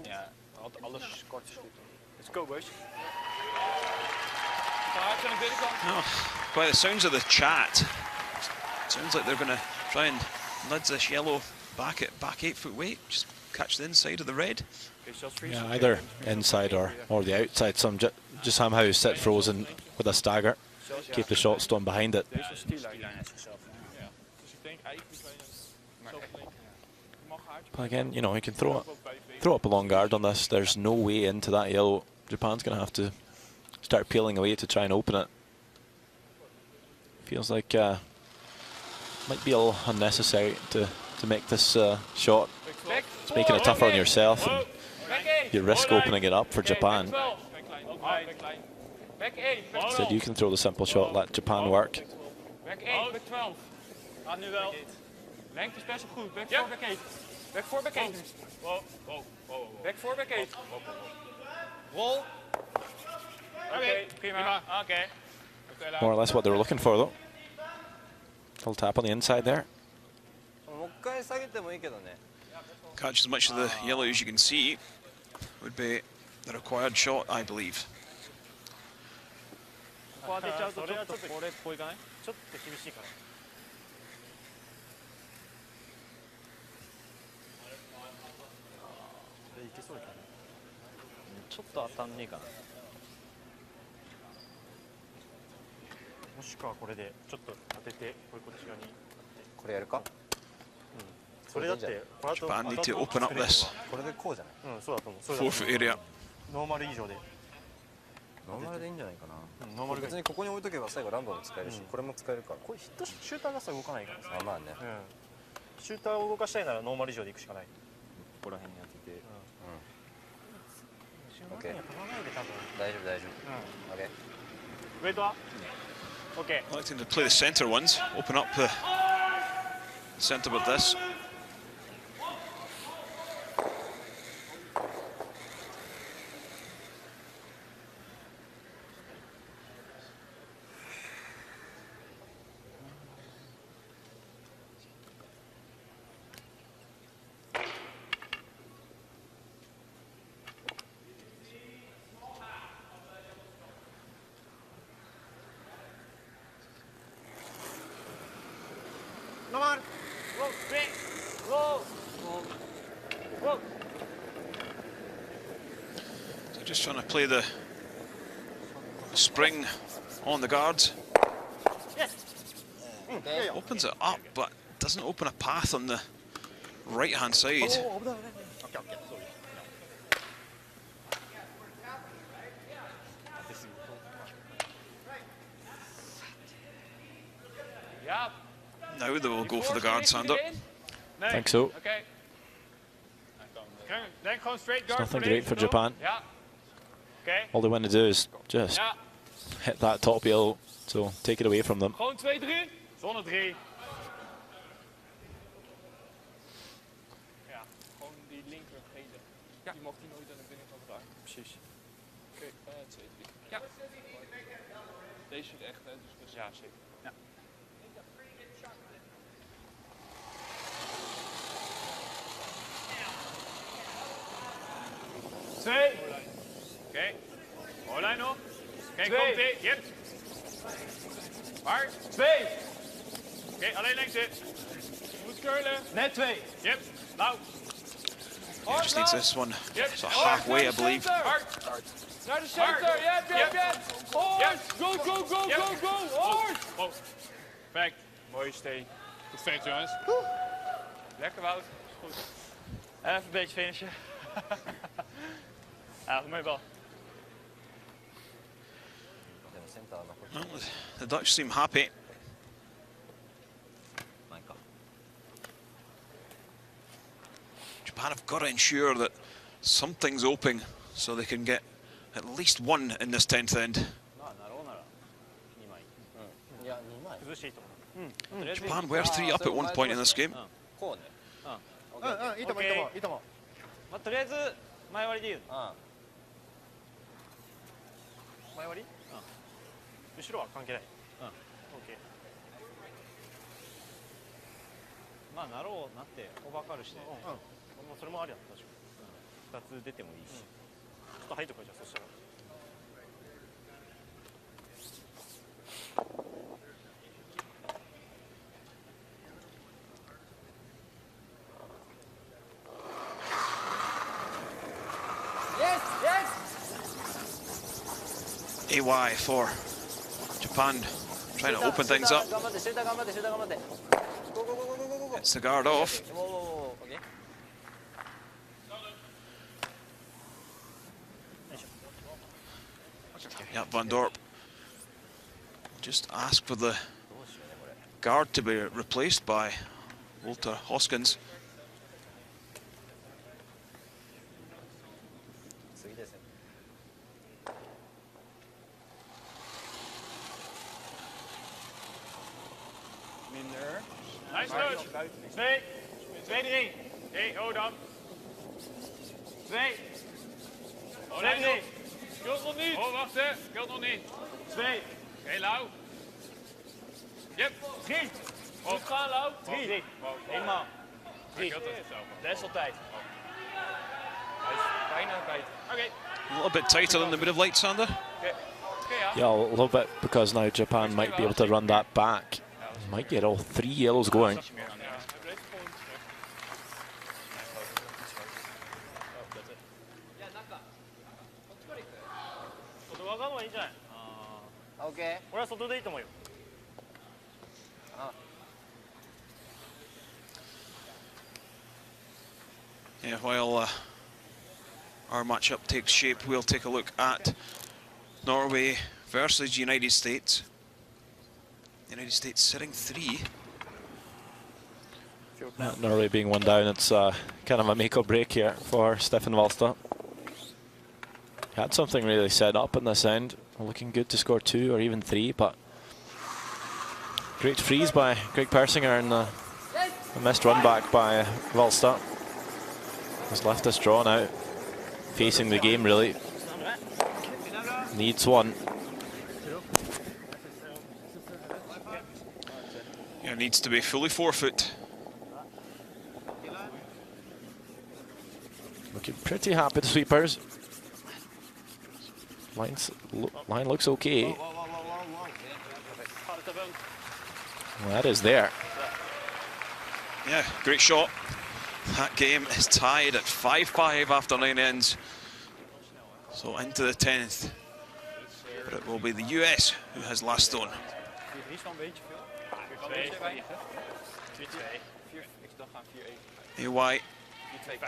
S8: Ja, alles kort is goed. Let's go, boys.
S5: Hard aan de binnenkant.
S1: Oh, by the sounds of the chat, sounds like they're going to try and nudge this yellow back at back 8-foot weight. Just catch the inside of the red.
S3: Yeah, either inside or the outside. Some just somehow sit frozen with a stagger, keep the shot stone behind it.
S5: Deze was T-line. Ja. Dus ik denk eigenlijk kan je zelf denken. Je mag hard.
S3: But again, you know, he can throw up a long guard on this. There's no way into that yellow. Japan's going to have to start peeling away to try and open it. Feels like might be a little unnecessary to make this shot. It's making it tougher on yourself, and you risk opening it up for Japan. Instead, you can throw the simple shot, let Japan work.
S5: Back 8, back 12. Gaat nu wel. Lengte is best wel goed. Back 4, back 8. Back 4, back 8. Back 4, back 8. Roll. Oké, prima. Oké.
S3: More or less what they were looking for, though. Little tap on the inside there.
S6: 回下げてもいいけどね。
S1: Catch as much of the yellow as you can see would be the required shot, I believe.
S5: ここ当てちゃうとちょっとこれっぽいかない？
S7: ちょっと厳しいから。いけそうだけどね。
S5: ちょっと当たんねえかな。
S7: もしくはこれでちょっと当ててこっち側に。
S6: これやるか？
S7: それだってこれだと
S1: Japan need to open up this
S6: これでこうじゃない？
S7: うん、そうだと思う。それだと
S1: 4-foot area.
S7: ノーマル以上で。
S6: ノーマルでいいんじゃないかな。
S7: ノーマル
S6: 別にここに置いとけば最後ランボも使えるし、これも使えるから。
S7: これヒットシューターがさ動かないからさ。
S6: あ、まあね。
S7: うん。シューターを動かしたいならノーマル以上でいくしかない。
S6: ここら辺に当てて。
S7: 後ろには飛ばないで多分。
S6: 大丈夫大丈夫。オッケー。
S5: ウェイトは OK。
S1: Electing to play the centre ones, open up the centre with this. So just trying to play the spring on the guards. Opens it up, but doesn't open a path on the right-hand side.
S5: Yeah.
S1: Now they will go for the guard, Sander.
S3: I think so.
S5: Okay. Then come straight
S3: It's
S5: guard.
S3: nothing great for Japan.
S5: Yeah. Okay.
S3: All they want to do is just
S5: Ja.
S3: hit that top yellow, so take it away from them.
S5: Gewoon 2-3. Zonne 3. Ja, gewoon die linker gele. Ja. Die mocht hij nooit aan de binnenkant raken. Precies. Oké, 2-3. Ja. Deze zit echt, hè? Dus ja, zeker. Ja. Twee. Oké. Voorlijn nog. Kijk, komt ie. Yep. Maar. 2. Oké, alleen links zit. Moet curlen. Net 2. Yep. Nou.
S1: Yeah, just needs this one. So halfway, I believe.
S5: Hard. Naar de center. Yep. Hard. Go, go, go, go, go. Hard. Oh. Perfect. Mooie stay. Goed feit, jongens. Lekker, Wout. Goed. Even een beetje finishen. Ja, mooi bal.
S1: Well, the Dutch seem happy. Japan have got to ensure that something's open so they can get at least one in this 10th end. Japan were 3 up at one point in this game.
S7: いいともいいともいいとも。
S5: まあ、とりあえず前割りでいいよ。
S7: 前割り？後ろは関係ない。オッケー。
S5: まあなろうなってオーバーカールして。
S7: それもありだった。確かに。2つ出てもいいし。ちょっと入っとくかじゃあそしたら。
S1: AY for Japan, trying to open things up. Gets the guard off. Yeah, Van Dorp just asked for the guard to be replaced by Walter Hoskins.
S5: Nice touch. 2, 2, 3. Oké, ho dan. 2. Oh, 3. Skuld nog niet. Oh, wacht hè. Skuld nog niet. 2. Oké, Lau. Yep. 3. Goed gaan, Lau. 3. Eenmaal. 3. Wisseltijd.
S4: Hij is bijna bij.
S5: Oké.
S1: A little bit tighter than they would have liked, Sander.
S3: Yeah, a little bit, because now Japan might be able to run that back. Might get all 3 yellows going.
S6: OK。
S7: 俺は外でいいと思うよ。
S1: Yeah, while our matchup takes shape, we'll take a look at Norway versus United States. United States sitting 3.
S3: Norway being 1 down, it's kind of a make or break here for Stefan Wallstad. Had something really set up in this end, looking good to score 2 or even 3, but great freeze by Greg Persinger and a missed run back by Wallstad has left us drawn out, facing the game really. Needs 1.
S1: Yeah, needs to be fully forfeit.
S3: Looking pretty happy, the sweepers. Line looks okay. Well, that is there.
S1: Yeah, great shot. That game is tied at 5-5 after 9 ends. So into the 10th. But it will be the US who has last stone. AY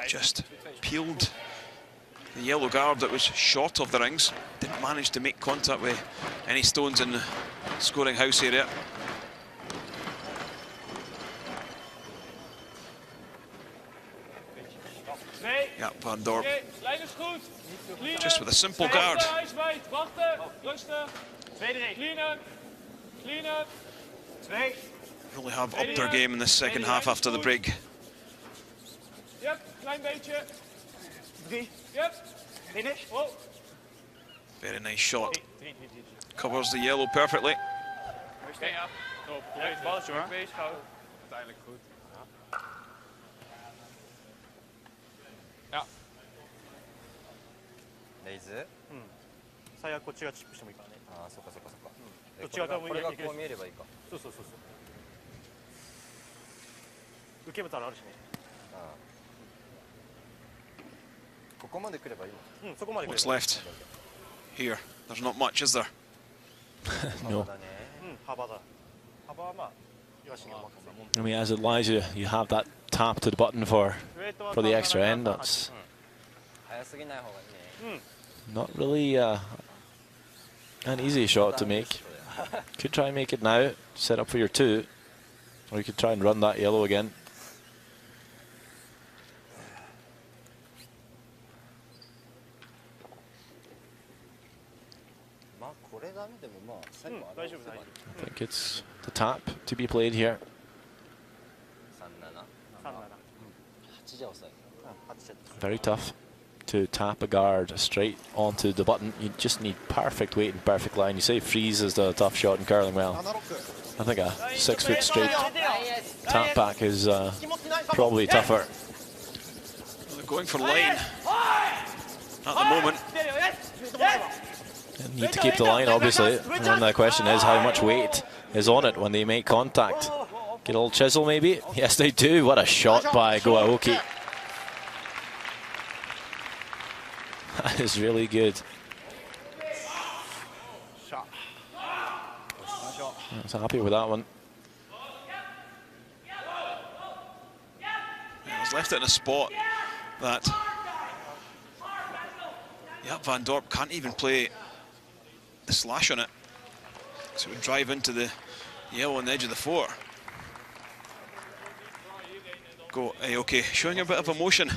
S1: just peeled the yellow guard that was short of the rings. Didn't manage to make contact with any stones in the scoring house area. Yeah, Van Dorp
S5: Lijn is goed.
S1: just with a simple guard.
S5: Wachten. Rustig. Cleanen. Cleanen. 2.
S1: Really have upped their game in the second half after the break.
S5: Yep, klein beetje. 3. Yep. Finish. Oh.
S1: Very nice shot. Covers the yellow perfectly.
S5: Oké, ja. Top. Goed balletje hoor. Bezig houden.
S4: Uiteindelijk goed.
S5: Ja.
S6: レイズ。
S7: 最悪こっちがチップしてもいいからね。
S6: ああ、そっかそっかそっか。
S7: どっち側からもいい
S6: これがこう見えればいいか。
S7: そうそうそうそう。受け皿あるしね。
S6: ここまで来ればいいの。
S7: そこまで来れば。
S1: What's left here? There's not much, is there?
S3: No.
S7: 幅だ。幅はまあ岩下に任せもん。
S3: I mean, as it lies, you have that tap to the button for the extra end. That's
S6: 早すぎない方がいいね。
S3: not really an easy shot to make. Could try and make it now, set up for your 2, or you could try and run that yellow again.
S6: まあこれダメでもまあ最後
S7: 大丈夫大丈
S3: I think it's the tap to be played here.
S6: 37。8じゃ抑え。
S3: Very tough to tap a guard straight onto the button. You just need perfect weight and perfect line. You say freeze is the tough shot in curling. Well, I think a 6 foot straight tap back is probably tougher.
S1: They're going for line at the moment.
S3: They need to keep the line, obviously. And then the question is how much weight is on it when they make contact. Get a little chisel, maybe? Yes, they do. What a shot by Go Aoki. That is really good. I was happy with that one.
S1: Yeah, he's left it in a spot that Van Dorp can't even play the slash on it. So it would drive into the yellow on the edge of the 4. Go Aoki, showing a bit of emotion.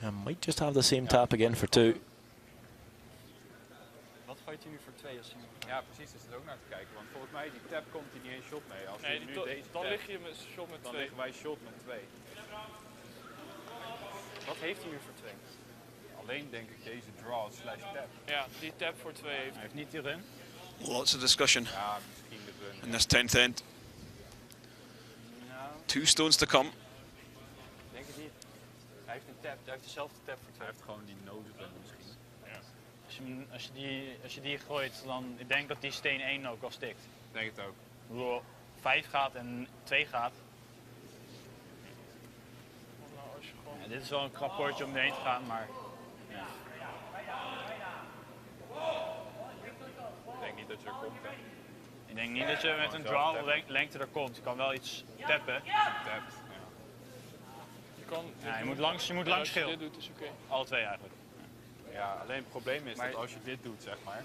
S3: I might just have the same tap again for 2.
S4: Wat gooit hij nu voor 2 als hij... Ja, precies, is het ook naar te kijken. Want volgens mij die tap komt hij niet eens shot mee. Als
S5: Nee,
S4: nu
S5: dan
S4: deze
S5: lig je met shot met 2.
S4: Dan liggen wij shot met 2. Wat heeft hij nu voor 2? Alleen denk ik deze draw slash tap.
S5: Ja, die tap voor 2 heeft.
S4: Hij heeft niet de run.
S1: Lots of discussion
S4: Ja, misschien de run.
S1: in this 10th end. 2 stones to come.
S8: Denk het niet. Hij heeft een tap, hij heeft dezelfde tap voor 2.
S4: Hij heeft gewoon die noodband misschien.
S7: Als je die gooit, dan ik denk dat die steen 1 ook al stikt.
S4: Ik denk het ook.
S7: Ik bedoel, 5 gaat en 2 gaat. Ja, dit is wel een krap poortje om erheen te gaan, maar... Ja.
S4: Ik denk niet dat je er komt, hè.
S7: Ik denk niet dat je met een draw lengte er komt. Je kan wel iets tappen.
S4: Tapt, ja.
S7: Je moet langs schil.
S5: Dit doet is oké.
S7: Alle twee eigenlijk.
S4: Ja, alleen het probleem is dat als je dit doet, zeg maar,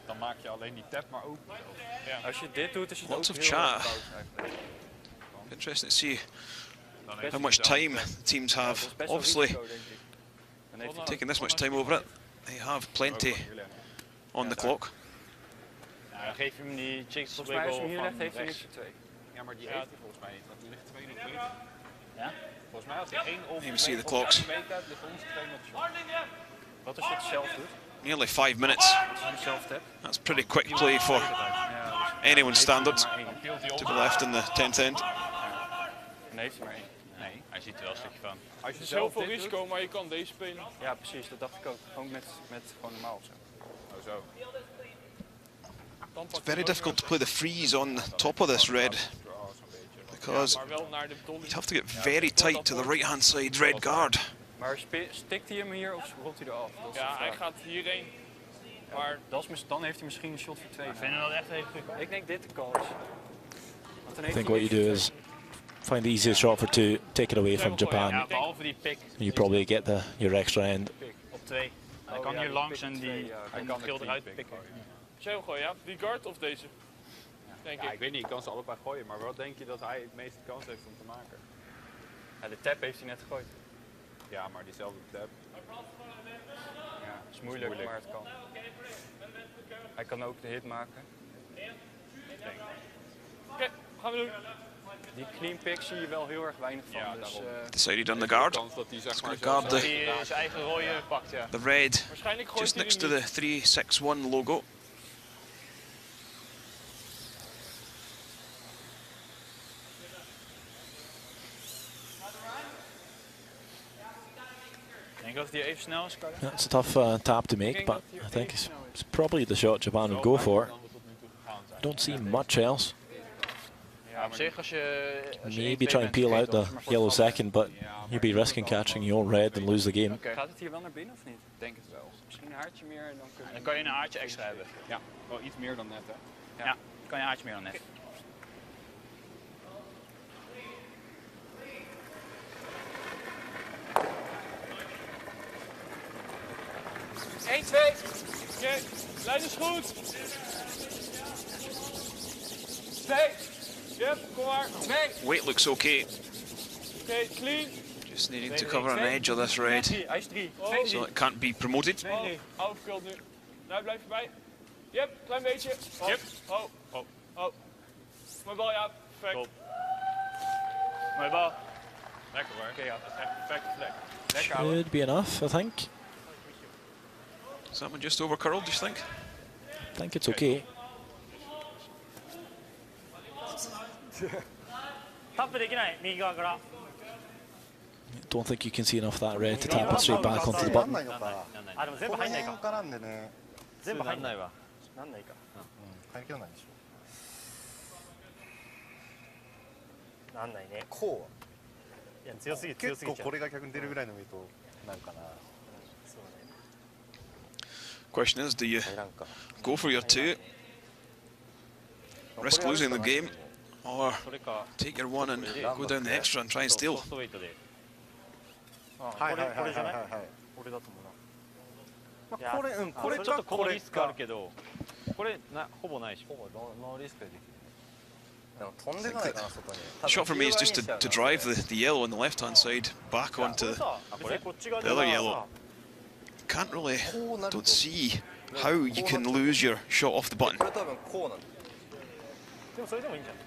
S4: dan maak je alleen die tap maar open.
S8: Ja. Als je dit doet, is het
S1: Lots
S8: ook
S1: of
S8: heel
S1: chat.
S8: erg koud eigenlijk.
S1: Interesting to see
S4: Dan
S1: how much time the teams
S8: Dat
S1: have.
S8: is best wel
S1: Obviously,
S8: risico, denk ik. Dan heeft hij
S1: taking this much time over it, they have plenty on the clock.
S7: Ja, dan geef je hem die chicks
S8: volgens mij als je hem hier
S7: van
S8: legt, heeft hij
S7: rechts.
S8: niks voor 2.
S4: Ja, maar die heeft hij volgens mij niet, want er ligt 2 nog niet.
S7: Ja?
S4: Volgens mij had hij 1 of
S1: Even see the clocks.
S4: meettijd ligt ons 2 nog short.
S8: Wat als je het zelf doet?
S1: Nearly 5 minutes.
S8: Als je hem zelf tapt.
S1: That's pretty quick play for anyone's standards. To the left in the 10th end.
S8: Dan heeft hij maar 1.
S7: Nee, hij ziet er wel een stukje van.
S4: Als je
S5: Het is
S4: zelf
S5: heel veel
S4: dit
S5: risico,
S4: doet,
S5: maar je kan deze spelen.
S8: Ja, precies, dat dacht ik ook. Gewoon met gewoon normaal of zo.
S4: oh zo.
S5: Dan pak
S1: It's very difficult to play the freeze on top of this red,
S4: Draw zo'n beetje.
S1: because
S5: maar wel naar de beton.
S1: you'd have to get very tight to the right hand side red guard.
S8: Maar stikt hij hem hier of rolt hij eraf? Dat is de
S5: Ja, hij
S8: vraag.
S5: gaat hierheen. Maar
S8: Dat is dan heeft hij misschien een shot voor 2.
S7: Ik vind hem wel echt even goed.
S8: Ik denk dit de kans. Want dan
S3: I
S8: heeft
S3: think
S8: hij
S3: what you do is find the easiest shot for 2, take it away from
S7: Ja,
S3: Japan.
S7: behalve die pick
S3: You probably get your extra end.
S7: op 2. Hij
S8: Oh
S7: kan
S8: ja,
S7: hier
S8: die
S7: langs
S8: pick
S7: en
S8: op
S7: die
S8: twee, ja.
S7: kan
S4: kan
S7: de geel
S4: de
S7: eruit
S4: clean
S7: pikken.
S5: zou je gooien, ja? Die guard of deze? Denk
S4: Ja,
S5: ik.
S4: ik weet niet, ik kan ze allebei gooien, maar wat denk je dat hij het meeste kans heeft om te maken?
S8: Ja, de tap heeft hij net gegooid.
S4: Ja, maar diezelfde tap.
S8: Ja, is moeilijk, maar het kan. Hij kan ook de hit maken.
S5: Oké, gaan we doen.
S8: Die clean pick zie je wel heel erg weinig van.
S4: Ja,
S8: dus,
S4: daarom.
S1: Decided on the
S4: De
S1: guard.
S4: kans dat hij zeg maar
S1: gonna guard
S4: zelf-
S1: the-
S7: Die zijn eigen rode pakt, ja.
S1: The red
S5: Waarschijnlijk gooit
S1: just
S5: hij
S1: next
S5: die
S1: to
S5: niet.
S1: the 361 logo.
S7: Ik denk dat hij even snel is, Carla.
S3: Yeah, it's a tough tap to make, but I think it's probably the shot Japan would go for.
S4: Dan we tot nu toe gegaan zijn.
S3: Don't see much else.
S7: Ja, op zich als je...
S3: Maybe try and peel out the yellow second, but you'd be risking catching your own red and lose the game.
S8: Gaat het hier wel naar binnen of niet?
S4: Ik denk het wel.
S8: Misschien een haartje meer en dan kunnen
S7: Dan kan je een haartje extra hebben.
S4: Ja, wel iets meer dan net hè.
S7: Ja, dan kan je een haartje meer dan net.
S5: Oké, lijn is goed. 2. Yep, kom maar. 2.
S1: Weight looks okay.
S5: Oké, clean.
S1: Just needing to cover an edge of this red,
S8: Hij is 3.
S1: so it can't be promoted.
S5: Oh, overkill nu. Nou, blijf erbij. Yep, klein beetje. Oh.
S7: Yep.
S5: Oh, oh, oh. Mijn bal, ja, perfect.
S7: Top. Mooie bal.
S4: Lekker hoor.
S7: Oké, ja, dat is echt een perfecte vlek. Lekker
S3: Should be enough, I think.
S1: Is that one just over curled, do you think?
S3: I think it's okay.
S7: タップできない右側から
S3: Don't think you can see enough of that red to tap it straight back onto the button.
S7: あでも全部入んないか
S9: 絡んでね、
S7: 全部入んないわなんないか
S9: 入りきらないでしょ。
S7: なんないね
S9: こ
S7: いや強すぎ
S9: う、結構これが逆に出るぐらいの見るとなるかな。
S1: Question is, do you
S9: 入らんか。
S1: go for your 2, risk losing the game, or
S7: それか
S1: take your 1 and go down the extra and try and
S7: ソ
S1: steal?
S7: フトウェイトで
S9: はいはいはいはい
S7: これじゃない
S9: はい。
S7: 俺だと思う
S9: まあこれうんこれ
S7: ちょっとこ
S9: かこれ
S7: のリスクある
S9: か。
S7: けどこれほぼないし
S9: ほぼノーリスクでできる。でも飛んでこないかな外に。
S1: The shot for me is just to drive the yellow on the left hand side back onto
S7: 別にこっち側
S1: the other yellow. Can't really,
S9: こうなると
S1: don't。see how you can lose your shot off the button.
S9: これ多分こうなんだ。
S7: でもそれでもいいんじゃない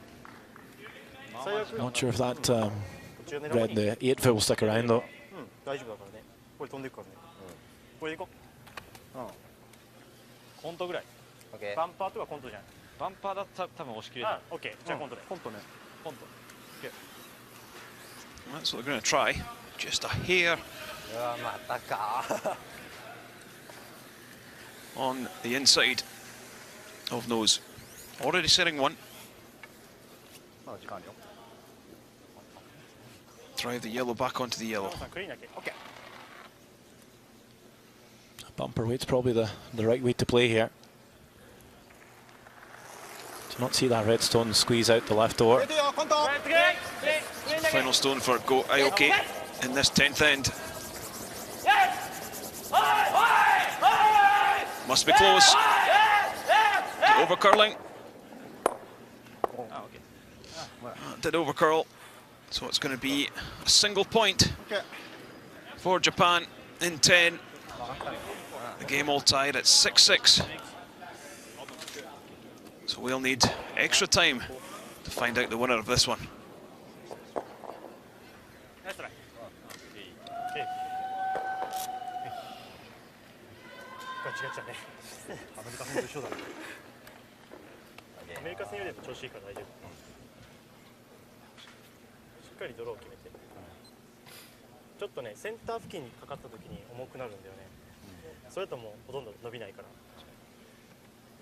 S7: 最悪
S3: Not sure if that
S7: こっち側狙う
S3: red
S7: に
S3: the 8 will stick around though.
S7: うん大丈夫だからねこれ飛んでいくからねこれでいこうコントぐらい
S9: オッケー。
S7: バンパーとかコントじゃない
S2: バンパーだったら多分押し切れた
S7: あオッケーじゃあコントで
S8: コントね。
S7: コント
S1: That's what they're going to try. Just a hair
S9: うわまたか
S1: on the inside of nose. Already setting one.
S7: まだ時間あるよ
S1: Drive the yellow back onto the yellow.
S7: さんクリーンだけ OK
S3: Bumper weight's probably the right way to play here. Do not see that redstone squeeze out the left door.
S7: 入れてよコント
S1: Final stone for Go Aoki in this 10th end. Must be close. Over curling. Did over curl. So it's going to be a single point for Japan in 10. The game all tied at 6-6. So we'll need extra time to find out the winner of this one.
S7: ナイストライガチガチだねアメリカ戦と一緒だねアメリカ戦よりやっぱ調子いいから大丈夫しっかりドローを決めてちょっとねセンター付近にかかった時に重くなるんだよねそれともほとんど伸びないから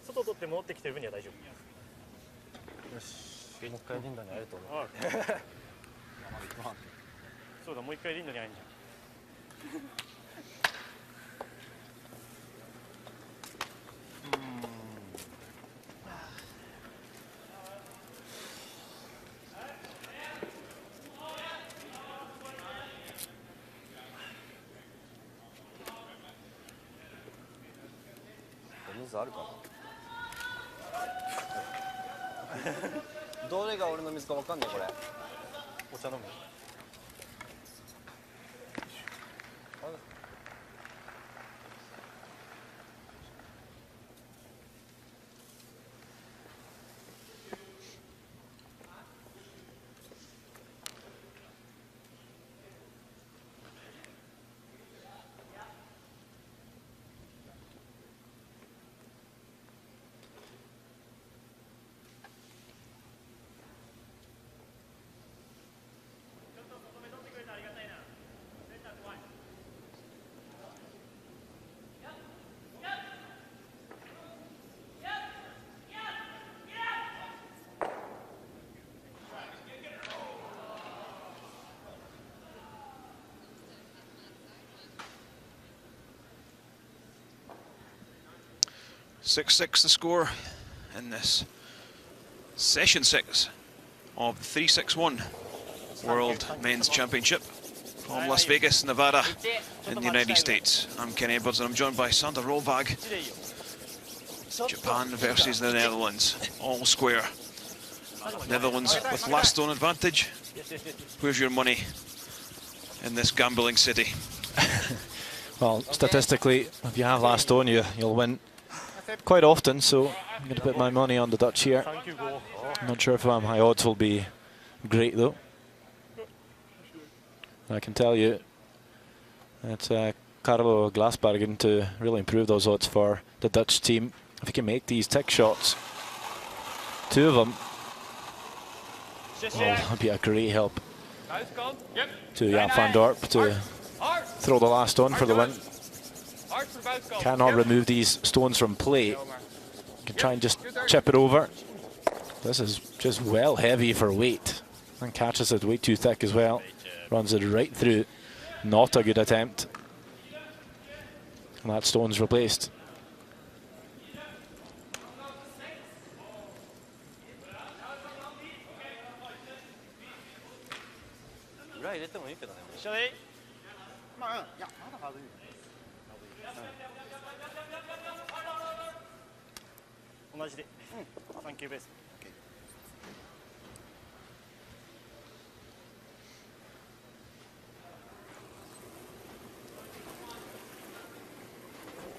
S7: 外取って戻ってきてる分には大丈夫よしもう一回リンドに会えると思うそうだもう一回リンドに会えんじゃん
S9: 水あるかなどれが俺の水かわかんないこれ
S7: お茶飲む
S1: 6-6 the score in this session 6 of the 361 World Men's Championship from Las Vegas, Nevada in the United States. I'm Ken Edwards and I'm joined by Sander Rolvag. Japan versus the Netherlands, all square. Netherlands with last stone advantage. Where's your money in this gambling city?
S3: Well, statistically, if you have last stone, you'll win quite often, so I'm going to put my money on the Dutch here. I'm not sure if my odds will be great though. I can tell you it's Carlo Glasbergen to really improve those odds for the Dutch team. If he can make these tech shots, 2 of them, that would be a great help to Jaap van Dorp to throw the last stone for the win. Cannot remove these stones from play. Can try and just chip it over. This is just well heavy for weight. And catches it way too thick as well. Runs it right through. Not a good attempt. And that stone's replaced.
S7: Thank you, base.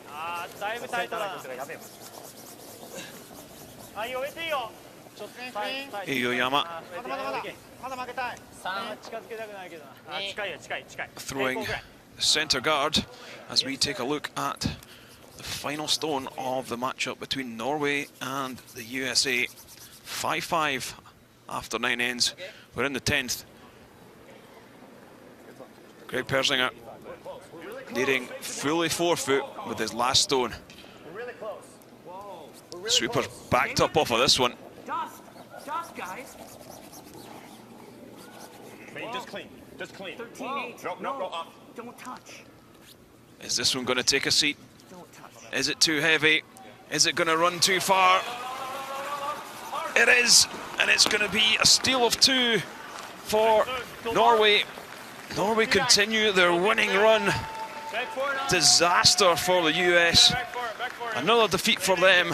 S7: Ah, だいぶタイトだな。はい、終えていいよ。ちょっとね。
S1: Eiyoyama
S7: まだ負けたい。近づけたくないけどな。近いよ、近い。
S1: throwing centre guard as we take a look at the final stone of the matchup between Norway and the USA. 5-5 after 9 ends. We're in the 10th. Greg Persinger needing fully forefoot with his last stone. Sweeper's backed up off of this one.
S5: Just guys.
S4: Just clean. Just clean.
S5: 13-8.
S4: No, up.
S5: Don't touch.
S1: Is this one going to take a seat?
S5: Don't touch.
S1: Is it too heavy? Is it going to run too far? It is, and it's going to be a steal of 2 for Norway. Norway continue their winning run. Disaster for the US. Another defeat for them.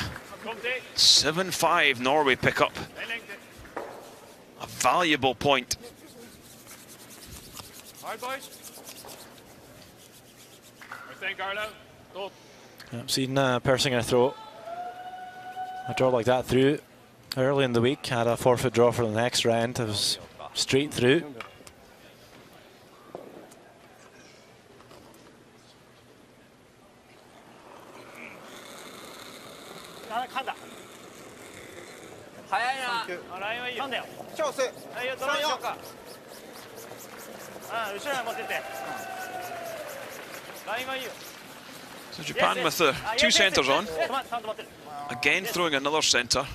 S1: 7-5 Norway pick up. A valuable point.
S5: Alright, boys. Thank Carlo. Good.
S3: I've seen Persinger throw a draw like that through early in the week. Had a forfeit draw for the next round. It was straight through.
S1: So Japan with the 2 centres on. Again throwing another centre.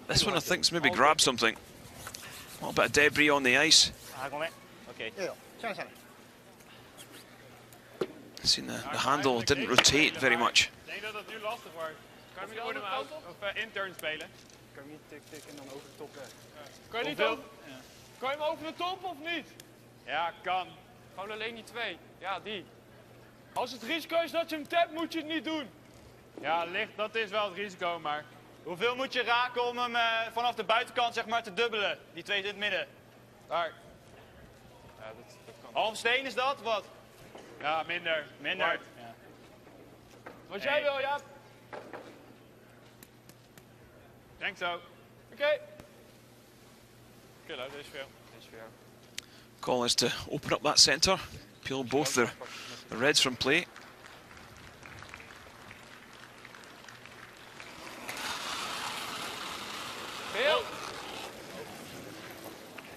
S1: This one I think's maybe grabbed something. A little bit of debris on the ice. Seen the handle didn't rotate very much.
S5: Ik denk dat dat nu lastig wordt. Kan je hem out of intern spelen?
S4: Kan je niet tik-tik en dan over de top weg?
S5: Kan je niet over? Kan je hem over de top of niet? Ja, kan. Gewoon alleen die 2. Ja, die. Als het risico is dat je hem tapt, moet je het niet doen. Ja, dat is wel het risico, maar...
S2: Hoeveel moet je raken om hem vanaf de buitenkant zeg maar te dubbelen? Die 2 in het midden.
S5: Daar. Ja, dat kan.
S2: Half steen is dat, wat?
S5: Ja, minder.
S2: Minder.
S5: Ja. Wat jij wil, ja. Denk zo. Oké. Oké, deze is voor jou. Deze is voor jou.
S1: Call is to open up that centre. Peel both the Reds from play.
S5: Veel.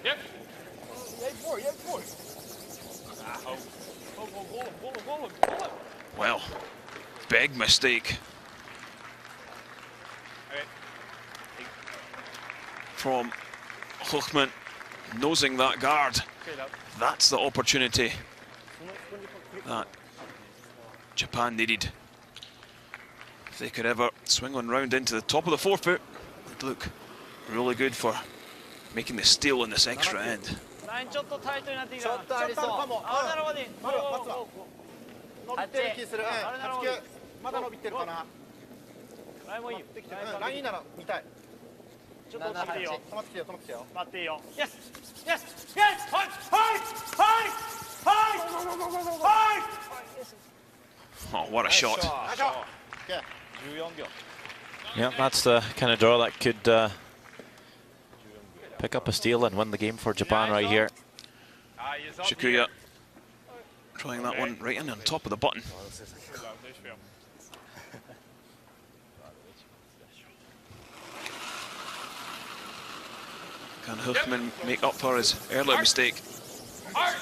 S5: Yep.
S4: Jij voor.
S5: Rollen.
S1: Well, big mistake from Hochman, nosing that guard. That's the opportunity that Japan needed. If they could ever swing one round into the top of the forefoot, it'd look really good for making the steal in this extra end.
S2: ラインちょっとタイトになってきた。ちょっとありそう。あ、なるほど。伸びてる気する。8まだ伸びてるかな。ラインもいいよ。ラインなら見たい。ちょっと待っていいよ。待ってきてよ。待っていいよ。Yes.
S1: Oh, what a shot.
S3: Yeah, that's the kind of draw that could pick up a steal and win the game for Japan right here.
S1: Shikuya trying that one right in on top of the button. Can Hochman make up for his earlier mistake?
S5: Hard!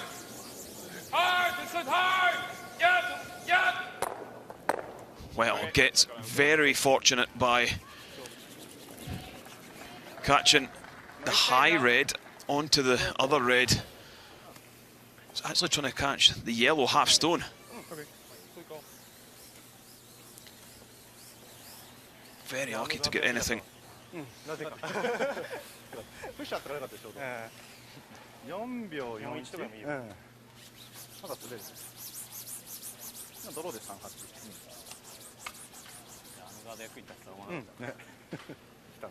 S5: This is hard! Yep!
S1: Well, gets very fortunate by catching the high red onto the other red. It's actually trying to catch the yellow half stone. Very lucky to get anything.
S4: 4秒41とかもいいよ。まだ取れる。ドローで38。
S2: あのガード役に立つとは思わなかった。
S4: 来た。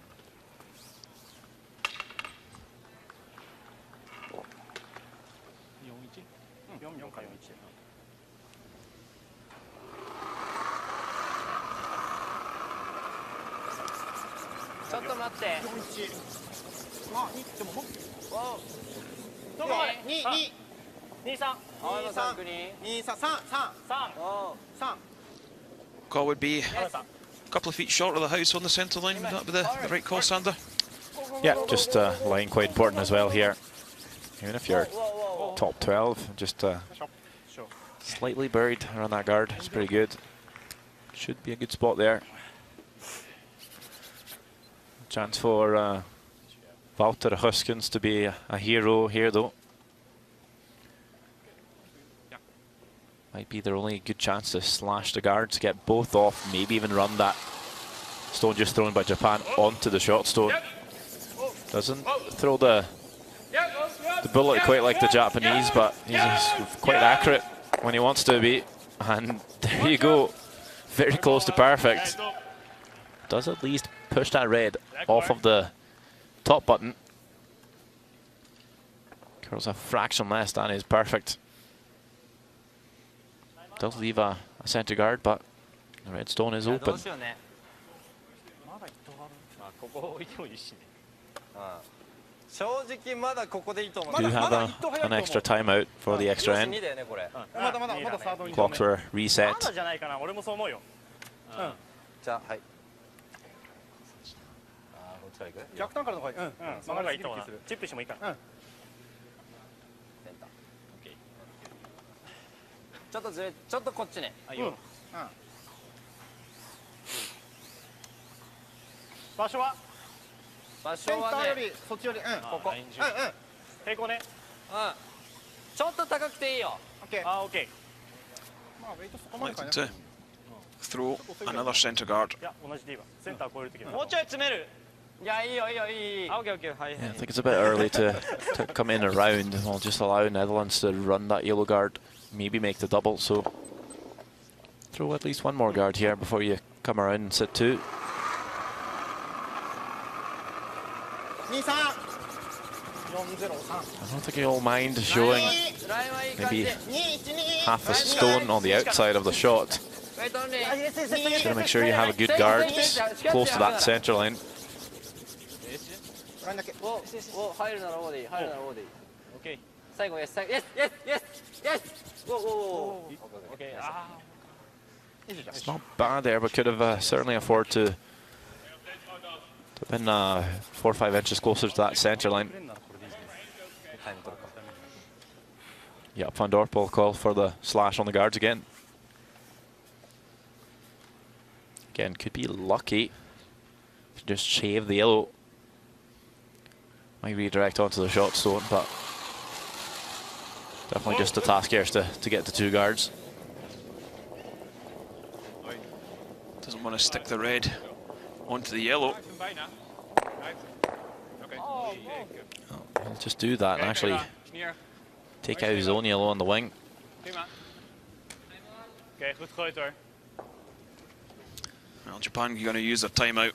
S4: 4か41。
S2: ちょっと待って。
S4: あ、2でももっ
S2: どこまで？2-3。3。
S1: Call would be a couple of feet short of the house on the centre line. Would that be the right call, Sander?
S3: Yeah, just line quite important as well here. Even if you're top 12. Just slightly buried around that guard. It's pretty good. Should be a good spot there. Chance for Wouter Huskens to be a hero here, though. Might be their only good chance to slash the guards, get both off, maybe even run that stone just thrown by Japan onto the shot stone. Doesn't throw the bullet quite like the Japanese, but he's quite accurate when he wants to be. And there you go, very close to perfect. Does at least push that red off of the top button. Curls a fraction less than is perfect. Does leave a center guard, but the red stone is open. Do have an extra timeout for the extra end. Clocks were reset.
S1: Elected to throw another centre guard.
S3: Yeah, I think it's a bit early to come in around. I'll just allow Netherlands to run that yellow guard, maybe make the double. So throw at least one more guard here before you come around and sit two. I don't think you'll mind showing maybe half a stone on the outside of the shot. Just gotta make sure you have a good guard close to that center line. It's not bad there, but could have certainly afforded to have been 4 or 5 inches closer to that center line. Yeah, Van Dorp will call for the slash on the guards again. Again, could be lucky to just shave the yellow. Might redirect onto the shot stone, but definitely just a task here to get the 2 guards.
S1: Doesn't want to stick the red onto the yellow.
S3: Oh, he'll just do that and actually take out his own yellow on the wing.
S1: Well, Japan going to use a timeout.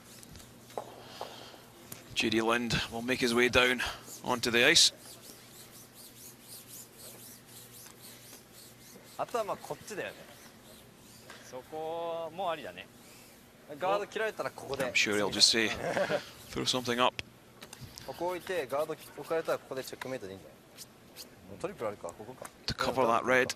S1: JD Lind will make his way down onto the ice.
S9: I'm
S1: sure he'll just say, throw something up. To cover that red.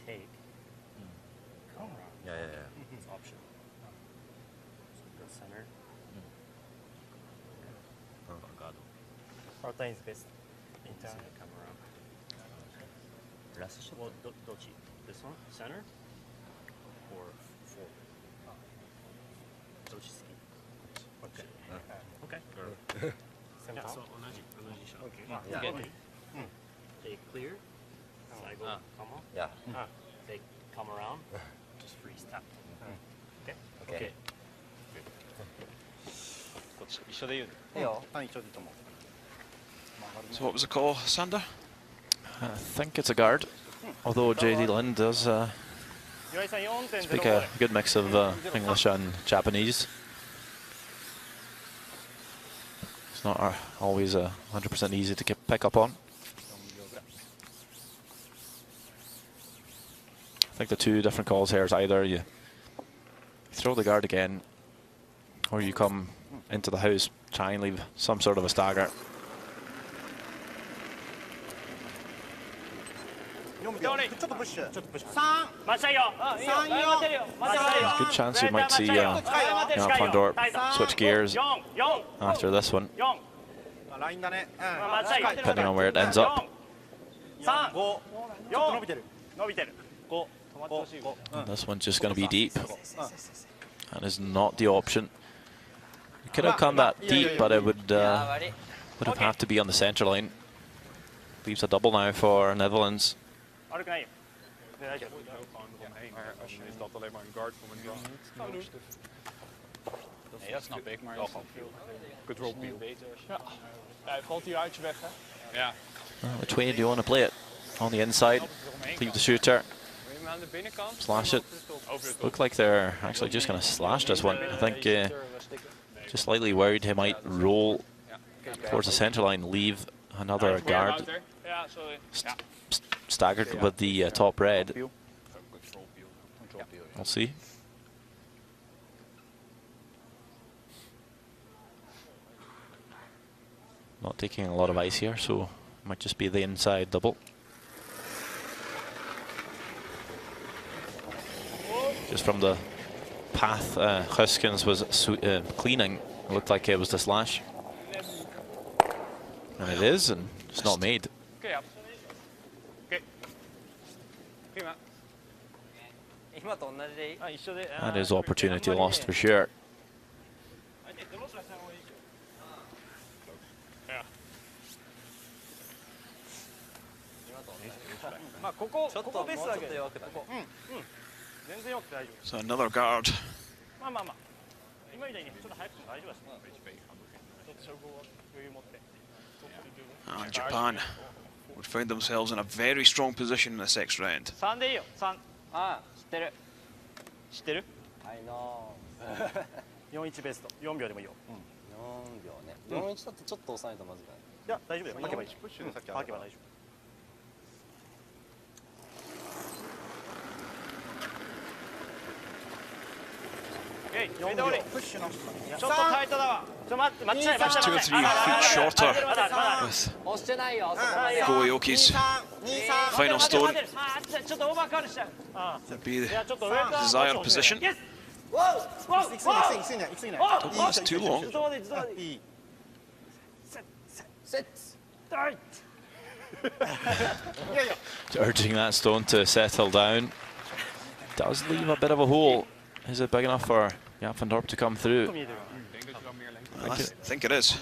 S7: Take.
S9: Yeah.
S7: It's optional. So go center. Our time is best. In time. Come around. Well, dochi. This one? Center? Or 4? Dochi ski. Okay. Okay. Yeah, so 同じ shot. Okay. Yeah. Take clear.
S9: Yeah.
S7: They come around, just freeze tap. Okay?
S9: Okay.
S2: 一緒で言う。
S9: いいよ。
S1: So what was the call, Sander?
S3: I think it's a guard, although JD Lin does speak a good mix of English and Japanese. It's not always 100% easy to pick up on. I think the two different calls here is either you throw the guard again, or you come into the house, try and leave some sort of a stagger. Good chance you might see Van Dorp switch gears after this one, depending on where it ends up. And this one's just going to be deep, and is not the option. You could have come that deep, but it would have had to be on the centre line. Leaves a double now for Netherlands.
S4: Maar als je is dat alleen maar een guard voor een guard.
S8: Nee, dat snap ik, maar
S4: wel gewoon veel. Control peel.
S8: Ja, hij valt hier uit je weg, hè?
S4: Ja.
S3: Which way do you want to play it? On the inside, leave the shooter,
S8: Wil je hem aan de binnenkant?
S3: slash it. Look like they're actually just going to slash this one. I think just slightly worried he might roll towards the centre line, leave another guard staggered with the top red. We'll see. Not taking a lot of ice here, so might just be the inside double. Just from the path Huskins was cleaning, it looked like it was the slash. And it is, and it's not made.
S8: Oké, ja. Oké. Prima.
S3: That is opportunity lost for sure.
S1: So another guard. And Japan would find themselves in a very strong position in this next round.
S2: 3でいいよ。3。ああ、知ってる。知ってる？
S9: I know.
S7: 41ベスト、4秒でもいいよ。
S9: 4秒ね。41だとちょっと押さないとまずくない。
S7: いや、大丈夫だよ。吐けばいい。吐けば大丈夫。
S2: ちょっとタイトだわ。ちょっと待って待って。
S1: Just 2 or 3 feet shorter with Goyoki's final stone.
S2: ちょっとオーバーカールしちゃう。
S1: Would be the desired position. That's too long.
S3: Urging that stone to settle down. Does leave a bit of a hole. Is it big enough for Van Dorp to come through?
S1: I think it is.
S3: So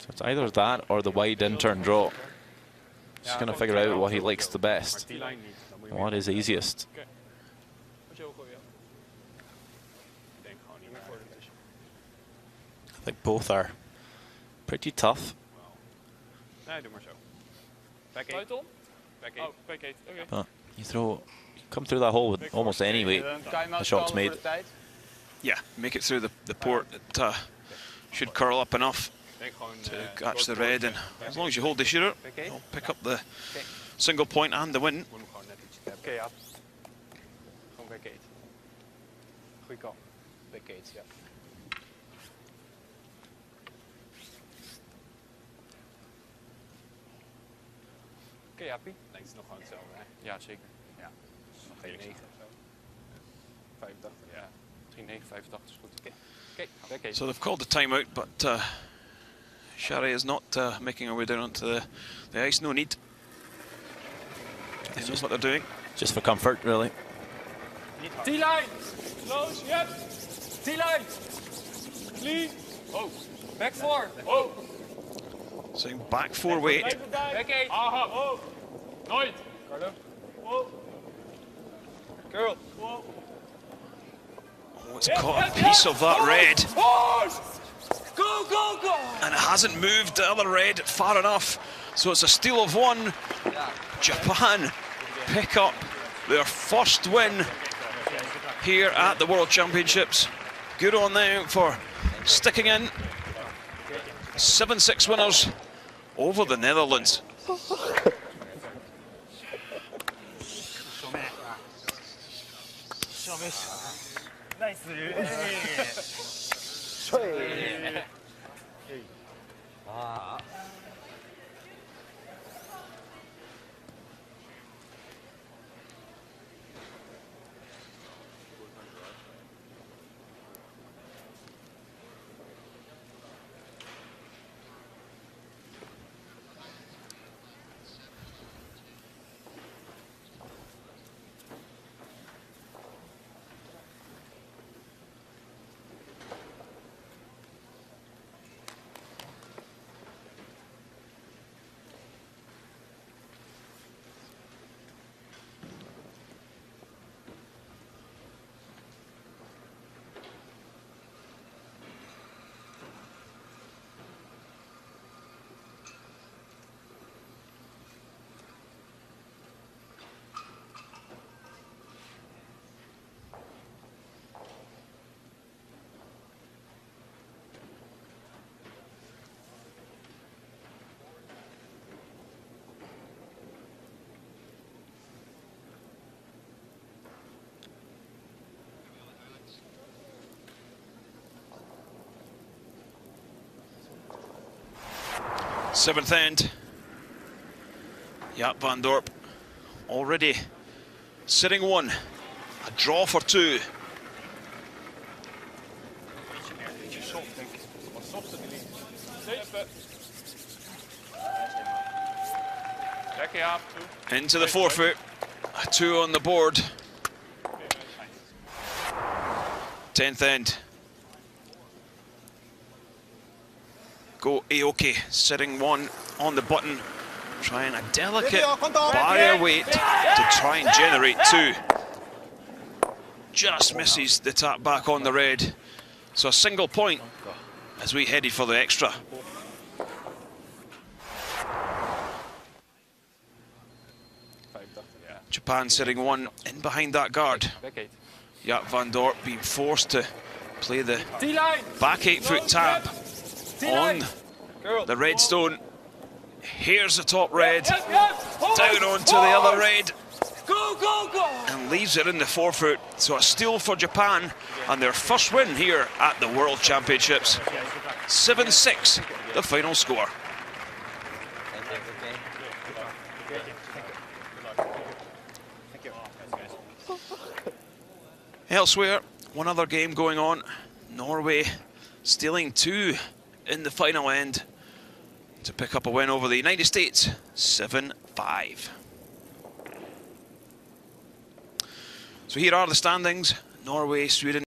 S3: it's either that or the wide in-turn draw. Just going to figure out what he likes the best. What is easiest. I think both are pretty tough.
S8: Nee, doe maar zo. Back 8. Back 8.
S5: Oh, back 8, okay.
S3: But you come through that hole with almost any weight. The shot's made.
S1: Yeah, make it through the port. It should curl up enough to catch the red, and as long as you hold the shooter, you'll pick up the single point and the win.
S8: Oké, ja. Gewoon back 8. Goeie call. Back 8, ja. Oké, Jappie. Nee, het is nog gewoon hetzelfde, hè? Ja, zeker. Ja. Nog geen 9 of zo. 85, ja. 3,9, 85 is goed. Oké, back 8.
S1: So they've called the timeout, but Shari is not making her way down onto the ice. No need. They know what they're doing.
S3: Just for comfort, really.
S5: T-line! Close, yep! T-line! Clean! Oh!
S8: Back 4!
S5: Oh!
S1: Saying back 4 weight.
S5: Back 8! Aha! Oh! Nooit.
S4: Carlo.
S5: Whoa.
S4: Girl.
S5: Whoa.
S1: Oh, it's caught a piece of that red.
S5: Go, go, go.
S1: And it hasn't moved the other red far enough. So it's a steal of one. Japan pick up their first win here at the World Championships. Good on them for sticking in. 7-6 winners over the Netherlands. Seventh end. Jaap van Dorp already sitting one. A draw for two. Into the forefoot. A two on the board. 10th end. Go Aoki, sitting one on the button, trying a delicate barrier weight to try and generate two. Just misses the tap back on the red. So a single point as we headed for the extra. Japan sitting one in behind that guard. Jaap van Dorp being forced to play the back 8-foot tap on the red stone. Here's the top red, down onto the other red, and leaves it in the forefoot. So a steal for Japan and their first win here at the World Championships. 7-6, the final score. Elsewhere, one other game going on. Norway stealing two in the final end to pick up a win over the United States, 7-5. So here are the standings. Norway, Sweden,